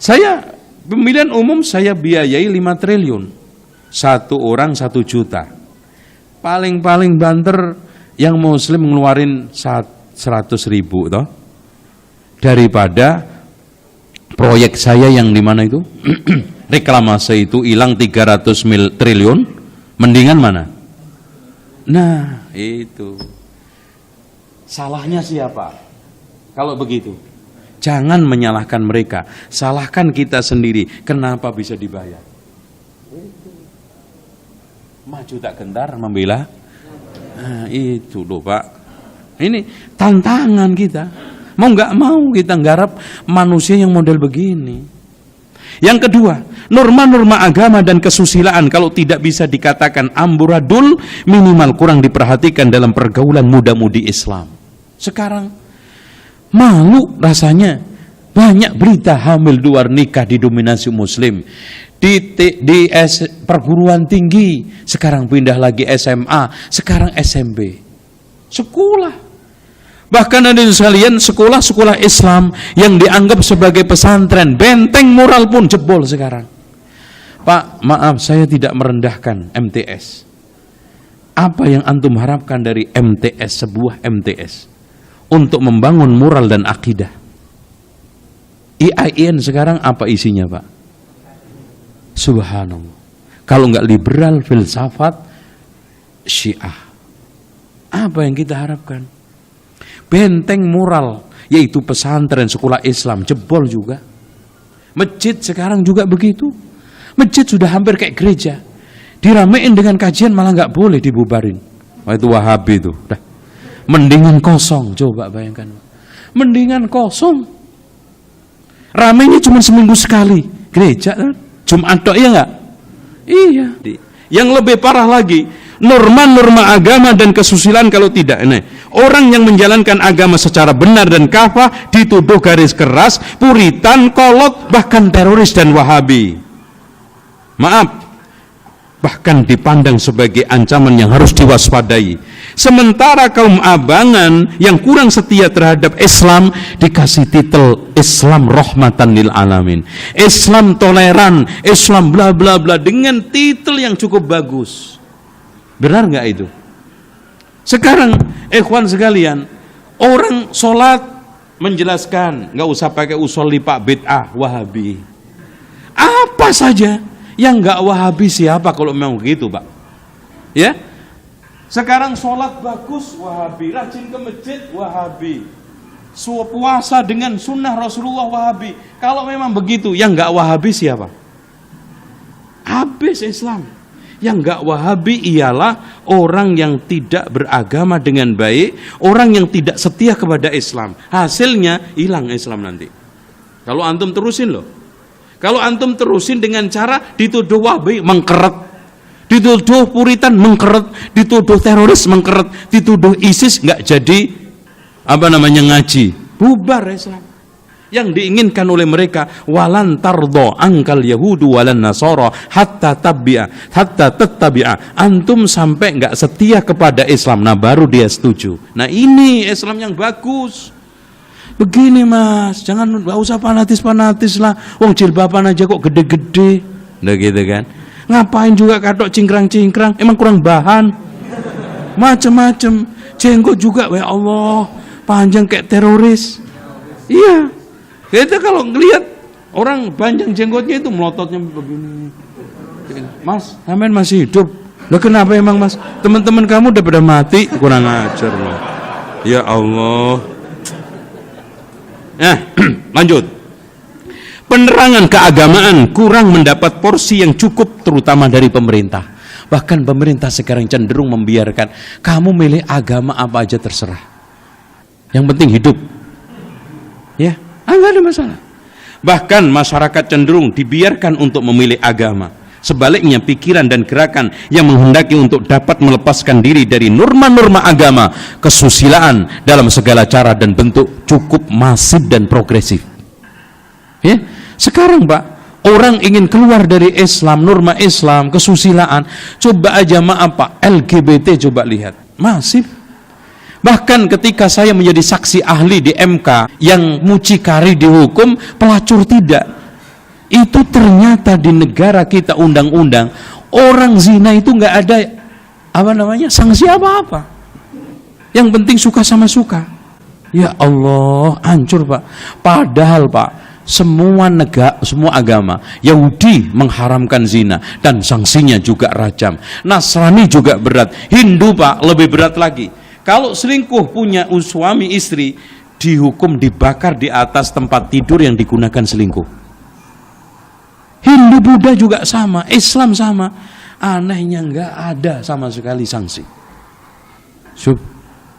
Saya, pemilihan umum saya biayai 5 triliun. 1 orang 1 juta. Paling-paling banter yang muslim ngeluarin 100 ribu toh. Daripada Proyek saya yang di mana itu? Reklamasi itu hilang 300 triliun. Mendingan mana? Nah, itu. Salahnya siapa? Kalau begitu, jangan menyalahkan mereka, salahkan kita sendiri. Kenapa bisa dibayar? Maju tak gentar membela. Nah, itu loh Pak. Ini tantangan kita. Mau nggak mau kita nggarap manusia yang model begini. Yang kedua, norma-norma agama dan kesusilaan kalau tidak bisa dikatakan amburadul, minimal kurang diperhatikan dalam pergaulan muda-mudi Islam. Sekarang malu rasanya, banyak berita hamil luar nikah didominasi muslim. Di perguruan tinggi, sekarang pindah lagi SMA, sekarang SMP. Sekolah. Bahkan ada sekalian sekolah-sekolah Islam yang dianggap sebagai pesantren, benteng moral pun jebol sekarang. Pak, maaf saya tidak merendahkan MTS. Apa yang antum harapkan dari MTS, sebuah MTS? Untuk membangun moral dan akidah. IAIN sekarang apa isinya Pak? Subhanallah. Kalau nggak liberal, filsafat, Syiah. Apa yang kita harapkan? Benteng moral, yaitu pesantren, sekolah Islam, jebol juga. Masjid sekarang juga begitu. Masjid sudah hampir kayak gereja. Diramein dengan kajian malah nggak boleh dibubarin. Wah, itu Wahabi itu. Dah. Mendingan kosong, coba bayangkan. Mendingan kosong. Ramenya cuma seminggu sekali. Gereja kan? Jumat tok, iya nggak? Iya. Yang lebih parah lagi, norma-norma agama dan kesusilaan kalau tidak. Orang yang menjalankan agama secara benar dan kafah dituduh garis keras, puritan, kolot, bahkan teroris dan Wahabi. Maaf, bahkan dipandang sebagai ancaman yang harus diwaspadai. Sementara kaum abangan yang kurang setia terhadap Islam dikasih titel Islam rahmatan lil alamin, Islam toleran, Islam bla bla bla, dengan titel yang cukup bagus. Benar nggak itu? Sekarang ikhwan sekalian, orang sholat menjelaskan nggak usah pakai usolli Pak, bid'ah, Wahabi. Apa saja yang nggak Wahabi siapa kalau memang begitu Pak? Ya. Sekarang sholat bagus, Wahabi. Rajin ke masjid, Wahabi. Puasa dengan sunnah Rasulullah, Wahabi. Kalau memang begitu, yang nggak Wahabi siapa? Habis Islam. Yang nggak Wahabi ialah orang yang tidak beragama dengan baik, orang yang tidak setia kepada Islam. Hasilnya hilang Islam nanti. Kalau antum terusin loh. Kalau antum terusin dengan cara dituduh Wahabi, mengkeret. Dituduh puritan, mengkeret. Dituduh teroris, mengkeret. Dituduh ISIS, nggak jadi ngaji. Bubar Islam. Yang diinginkan oleh mereka, walan tardo angkal yahudu walan nasara hatta tattabi'a. Antum sampai nggak setia kepada Islam, nah baru dia setuju. Nah ini Islam yang bagus. Begini Mas, jangan, nggak usah fanatis lah. Wong jilbaban aja kok gede-gede, udah gitu kan? Ngapain juga katok cingkrang-cingkrang? Emang kurang bahan? Macem-macem, jenggot juga, ya Allah, panjang kayak teroris. Iya. Kita kalau ngelihat orang panjang jenggotnya itu melototnya begini. Mas, sampean masih hidup. Lah kenapa emang Mas? Teman-teman kamu udah pada mati, kurang ajar loh. Ya Allah. Nah, lanjut. Penerangan keagamaan kurang mendapat porsi yang cukup terutama dari pemerintah. Bahkan pemerintah sekarang cenderung membiarkan kamu milih agama apa aja terserah. Yang penting hidup. Ya. Enggak ada masalah. Bahkan masyarakat cenderung dibiarkan untuk memilih agama. Sebaliknya pikiran dan gerakan yang menghendaki untuk dapat melepaskan diri dari norma-norma agama, kesusilaan dalam segala cara dan bentuk cukup masif dan progresif. Ya, sekarang Pak, orang ingin keluar dari Islam, norma Islam, kesusilaan. Coba aja maaf Pak, LGBT coba lihat, masif. Bahkan ketika saya menjadi saksi ahli di MK yang mucikari dihukum, pelacur tidak. Itu ternyata di negara kita undang-undang, orang zina itu nggak ada sanksi apa-apa. Yang penting suka sama suka. Ya Allah, hancur Pak. Padahal Pak, semua agama. Yahudi mengharamkan zina dan sanksinya juga rajam. Nasrani juga berat. Hindu Pak lebih berat lagi. Kalau selingkuh punya suami istri, dihukum dibakar di atas tempat tidur yang digunakan selingkuh. Hindu Buddha juga sama, Islam sama. Anehnya nggak ada sama sekali sanksi.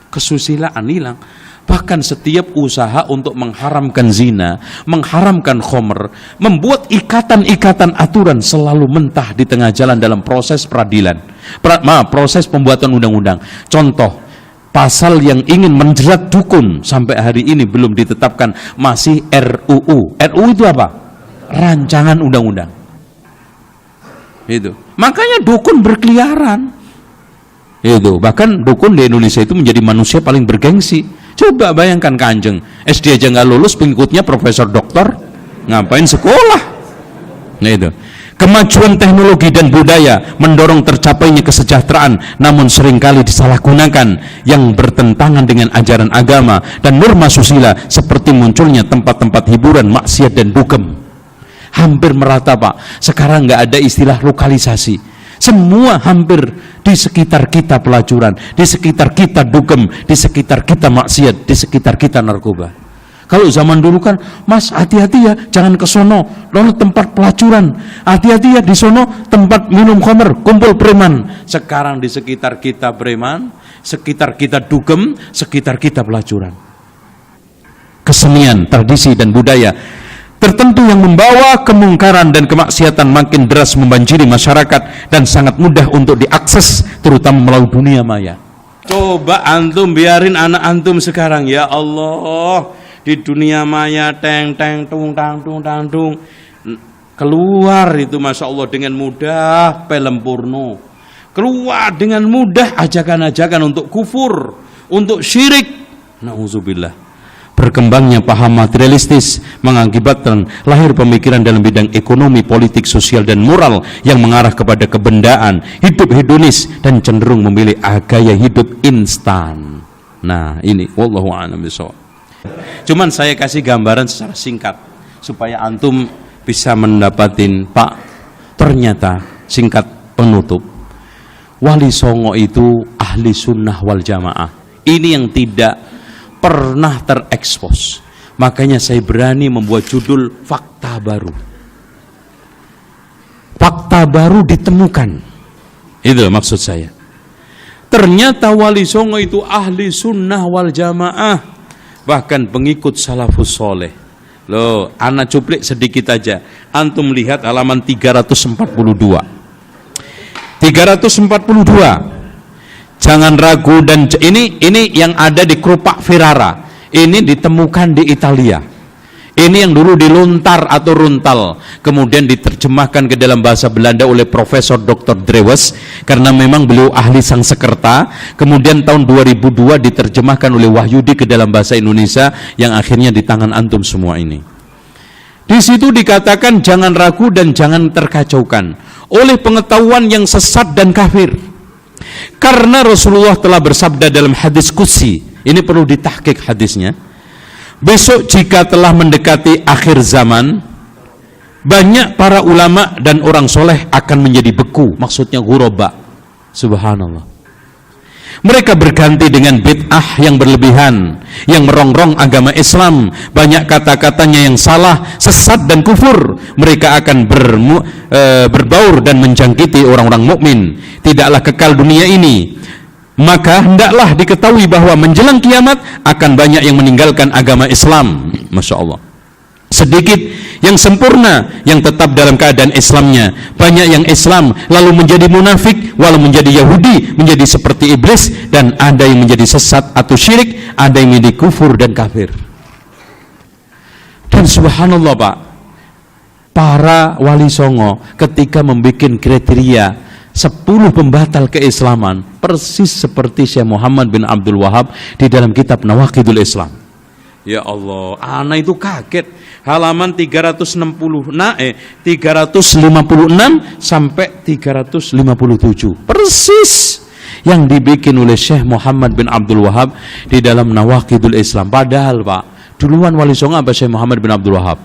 Kesusilaan hilang. Bahkan setiap usaha untuk mengharamkan zina, mengharamkan khomer, membuat ikatan-ikatan aturan selalu mentah di tengah jalan dalam proses peradilan. Proses pembuatan undang-undang. Contoh, pasal yang ingin menjerat dukun sampai hari ini belum ditetapkan, masih RUU. RUU itu apa? Rancangan undang-undang. Itu. Makanya dukun berkeliaran. Itu. Bahkan dukun di Indonesia itu menjadi manusia paling bergengsi. Coba bayangkan Kanjeng, SD aja nggak lulus, pengikutnya profesor doktor, ngapain sekolah? Nah itu. Kemajuan teknologi dan budaya mendorong tercapainya kesejahteraan, namun seringkali disalahgunakan yang bertentangan dengan ajaran agama dan norma susila, seperti munculnya tempat-tempat hiburan, maksiat dan dugem. Hampir merata Pak, sekarang nggak ada istilah lokalisasi. Semua hampir di sekitar kita pelacuran, di sekitar kita dugem, di sekitar kita maksiat, di sekitar kita narkoba. Kalau zaman dulu kan, Mas hati-hati ya, jangan ke sono, lono tempat pelacuran. Hati-hati ya, di sono tempat minum khamr, kumpul preman. Sekarang di sekitar kita preman, sekitar kita dugem, sekitar kita pelacuran. Kesenian, tradisi dan budaya tertentu yang membawa kemungkaran dan kemaksiatan makin deras membanjiri masyarakat dan sangat mudah untuk diakses, terutama melalui dunia maya. Coba antum biarin anak antum sekarang, ya Allah, di dunia maya teng tung tang tung keluar itu masya Allah dengan mudah film porno, keluar dengan mudah ajakan-ajakan untuk kufur, untuk syirik. Nauzubillah. Berkembangnya paham materialistis mengakibatkan lahir pemikiran dalam bidang ekonomi, politik, sosial, dan moral yang mengarah kepada kebendaan, hidup hedonis, dan cenderung memilih gaya hidup instan. Nah ini, wallahu a'lam bishawab. Cuman saya kasih gambaran secara singkat supaya antum bisa mendapatin, Pak, ternyata singkat penutup, Wali Songo itu ahli sunnah wal jamaah. Ini yang tidak pernah terekspos. Makanya saya berani membuat judul fakta baru. Fakta baru ditemukan. Itu maksud saya. Ternyata Wali Songo itu ahli sunnah wal jamaah, bahkan pengikut salafus soleh. Loh, anak cuplik sedikit aja. Antum lihat halaman 342. 342. Jangan ragu, dan ini yang ada di Kerupak Ferrara. Ini ditemukan di Italia. Ini yang dulu diluntar atau runtal, kemudian diterjemahkan ke dalam bahasa Belanda oleh Profesor Dr. Drewes karena memang beliau ahli Sangsekerta. Kemudian tahun 2002 diterjemahkan oleh Wahyudi ke dalam bahasa Indonesia yang akhirnya di tangan antum semua ini. Di situ dikatakan jangan ragu dan jangan terkacaukan oleh pengetahuan yang sesat dan kafir. Karena Rasulullah telah bersabda dalam hadis qudsi, ini perlu ditahqiq hadisnya, besok jika telah mendekati akhir zaman, banyak para ulama dan orang soleh akan menjadi beku, maksudnya ghuraba. Subhanallah. Mereka berganti dengan bid'ah yang berlebihan, yang merongrong agama Islam, banyak kata-katanya yang salah, sesat dan kufur. Mereka akan berbaur dan menjangkiti orang-orang mukmin. Tidaklah kekal dunia ini. Maka hendaklah diketahui bahwa menjelang kiamat akan banyak yang meninggalkan agama Islam. Masya Allah. Sedikit yang sempurna yang tetap dalam keadaan Islamnya. Banyak yang Islam lalu menjadi munafik, walau menjadi Yahudi, menjadi seperti iblis, dan ada yang menjadi sesat atau syirik, ada yang menjadi kufur dan kafir. Dan subhanallah Pak, para wali songo ketika membuat kriteria 10 pembatal keislaman, persis seperti Syekh Muhammad bin Abdul Wahab di dalam kitab Nawaqidul Islam. Ya Allah, anak itu kaget. Halaman 356 sampai 357. Persis yang dibikin oleh Syekh Muhammad bin Abdul Wahab di dalam Nawaqidul Islam. Padahal Pak, duluan Wali Songo apa Syekh Muhammad bin Abdul Wahab?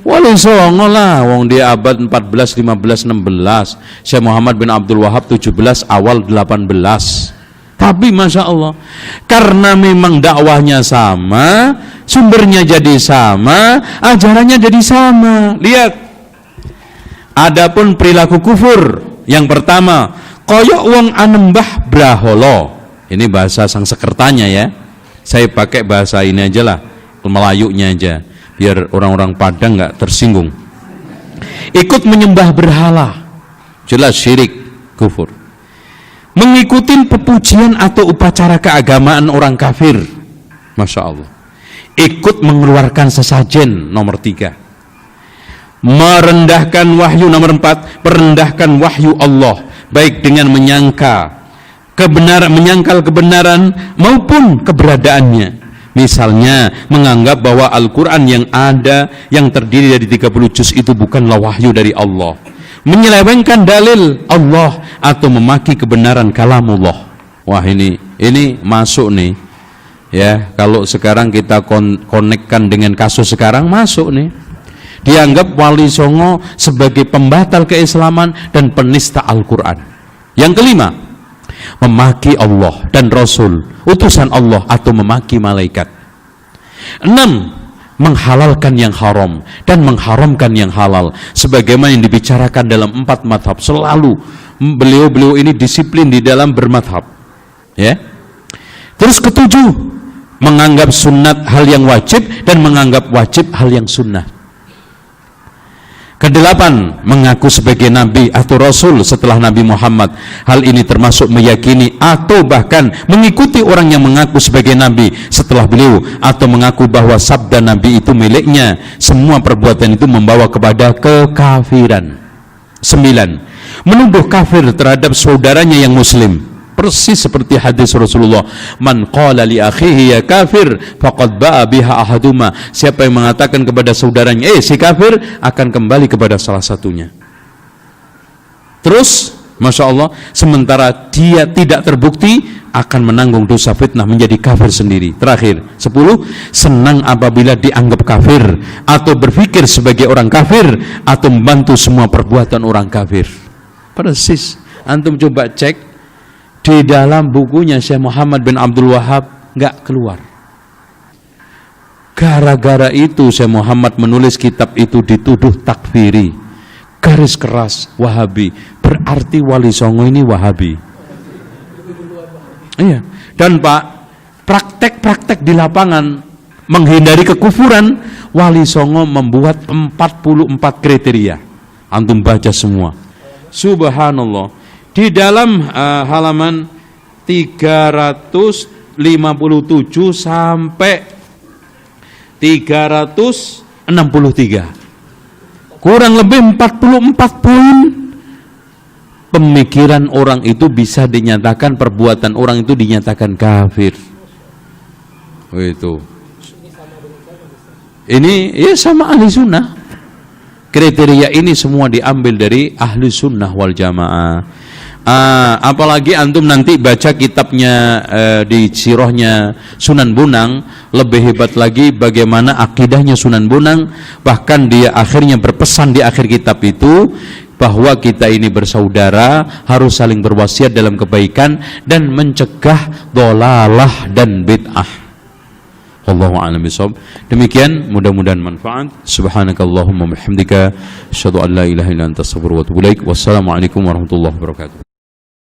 Wali Songo lah, wong dia abad 14, 15, 16. Syekh Muhammad bin Abdul Wahab 17, awal 18. Tapi Masya Allah, karena memang dakwahnya sama, sumbernya jadi sama, ajarannya jadi sama. Lihat, adapun perilaku kufur, yang pertama, koyok wong anembah braholo. Ini bahasa Sangsekertanya ya. Saya pakai bahasa ini aja lah, Melayunya aja, biar orang-orang Padang nggak tersinggung. Ikut menyembah berhala, jelas syirik, kufur. Mengikuti pepujian atau upacara keagamaan orang kafir, Masya Allah. Ikut mengeluarkan sesajen, nomor 3. Merendahkan wahyu, nomor 4. Merendahkan wahyu Allah, baik dengan menyangkal kebenaran maupun keberadaannya. Misalnya menganggap bahwa Al-Quran yang ada, yang terdiri dari 30 juz itu bukanlah wahyu dari Allah, menyelewengkan dalil Allah atau memaki kebenaran kalamullah. Wah, ini masuk nih ya. Kalau sekarang kita konekkan dengan kasus sekarang, masuk nih. Dianggap Wali Songo sebagai pembatal keislaman dan penista Al-Quran. Yang kelima, memaki Allah dan Rasul, utusan Allah atau memaki malaikat. 6. Menghalalkan yang haram dan mengharamkan yang halal, sebagaimana yang dibicarakan dalam 4 madhab. Selalu beliau-beliau ini disiplin di dalam bermadhab ya. Terus ke-7, menganggap sunat hal yang wajib dan menganggap wajib hal yang sunnah. Ke-8, mengaku sebagai Nabi atau Rasul setelah Nabi Muhammad. Hal ini termasuk meyakini atau bahkan mengikuti orang yang mengaku sebagai Nabi setelah beliau, atau mengaku bahwa sabda Nabi itu miliknya. Semua perbuatan itu membawa kepada kekafiran. 9, menuduh kafir terhadap saudaranya yang muslim. Persis seperti hadis Rasulullah, man qala li akhihi ya kafir faqad ba'a biha ahaduma. Siapa yang mengatakan kepada saudaranya si kafir, akan kembali kepada salah satunya. Terus Masya Allah, sementara dia tidak terbukti, akan menanggung dosa fitnah, menjadi kafir sendiri. Terakhir, 10, senang apabila dianggap kafir atau berpikir sebagai orang kafir atau membantu semua perbuatan orang kafir. Persis, antum coba cek di dalam bukunya Syekh Muhammad bin Abdul Wahab, nggak keluar. Gara-gara itu Syekh Muhammad menulis kitab itu dituduh takfiri, garis keras Wahabi. Berarti Wali Songo ini Wahabi. Iya. Dan Pak, praktek-praktek di lapangan menghindari kekufuran, Wali Songo membuat 44 kriteria. Antum baca semua. Subhanallah. Di dalam halaman 357 sampai 363, kurang lebih 44 poin. Pemikiran orang itu bisa dinyatakan, perbuatan orang itu dinyatakan kafir. Itu ini ya sama ahli sunnah. Kriteria ini semua diambil dari ahli sunnah wal jamaah. Apalagi antum nanti baca kitabnya di sirahnya Sunan Bonang, lebih hebat lagi bagaimana akidahnya Sunan Bonang. Bahkan dia akhirnya berpesan di akhir kitab itu bahwa kita ini bersaudara, harus saling berwasiat dalam kebaikan dan mencegah dhalalah dan bid'ah. Wallahu a'lam bishawab. Demikian, mudah-mudahan manfaat. Subhanakallahumma bihamdika asyhadu an la ilaha illa anta astaghfiruka wa atubu ilaik. Wassalamualaikum warahmatullahi wabarakatuh.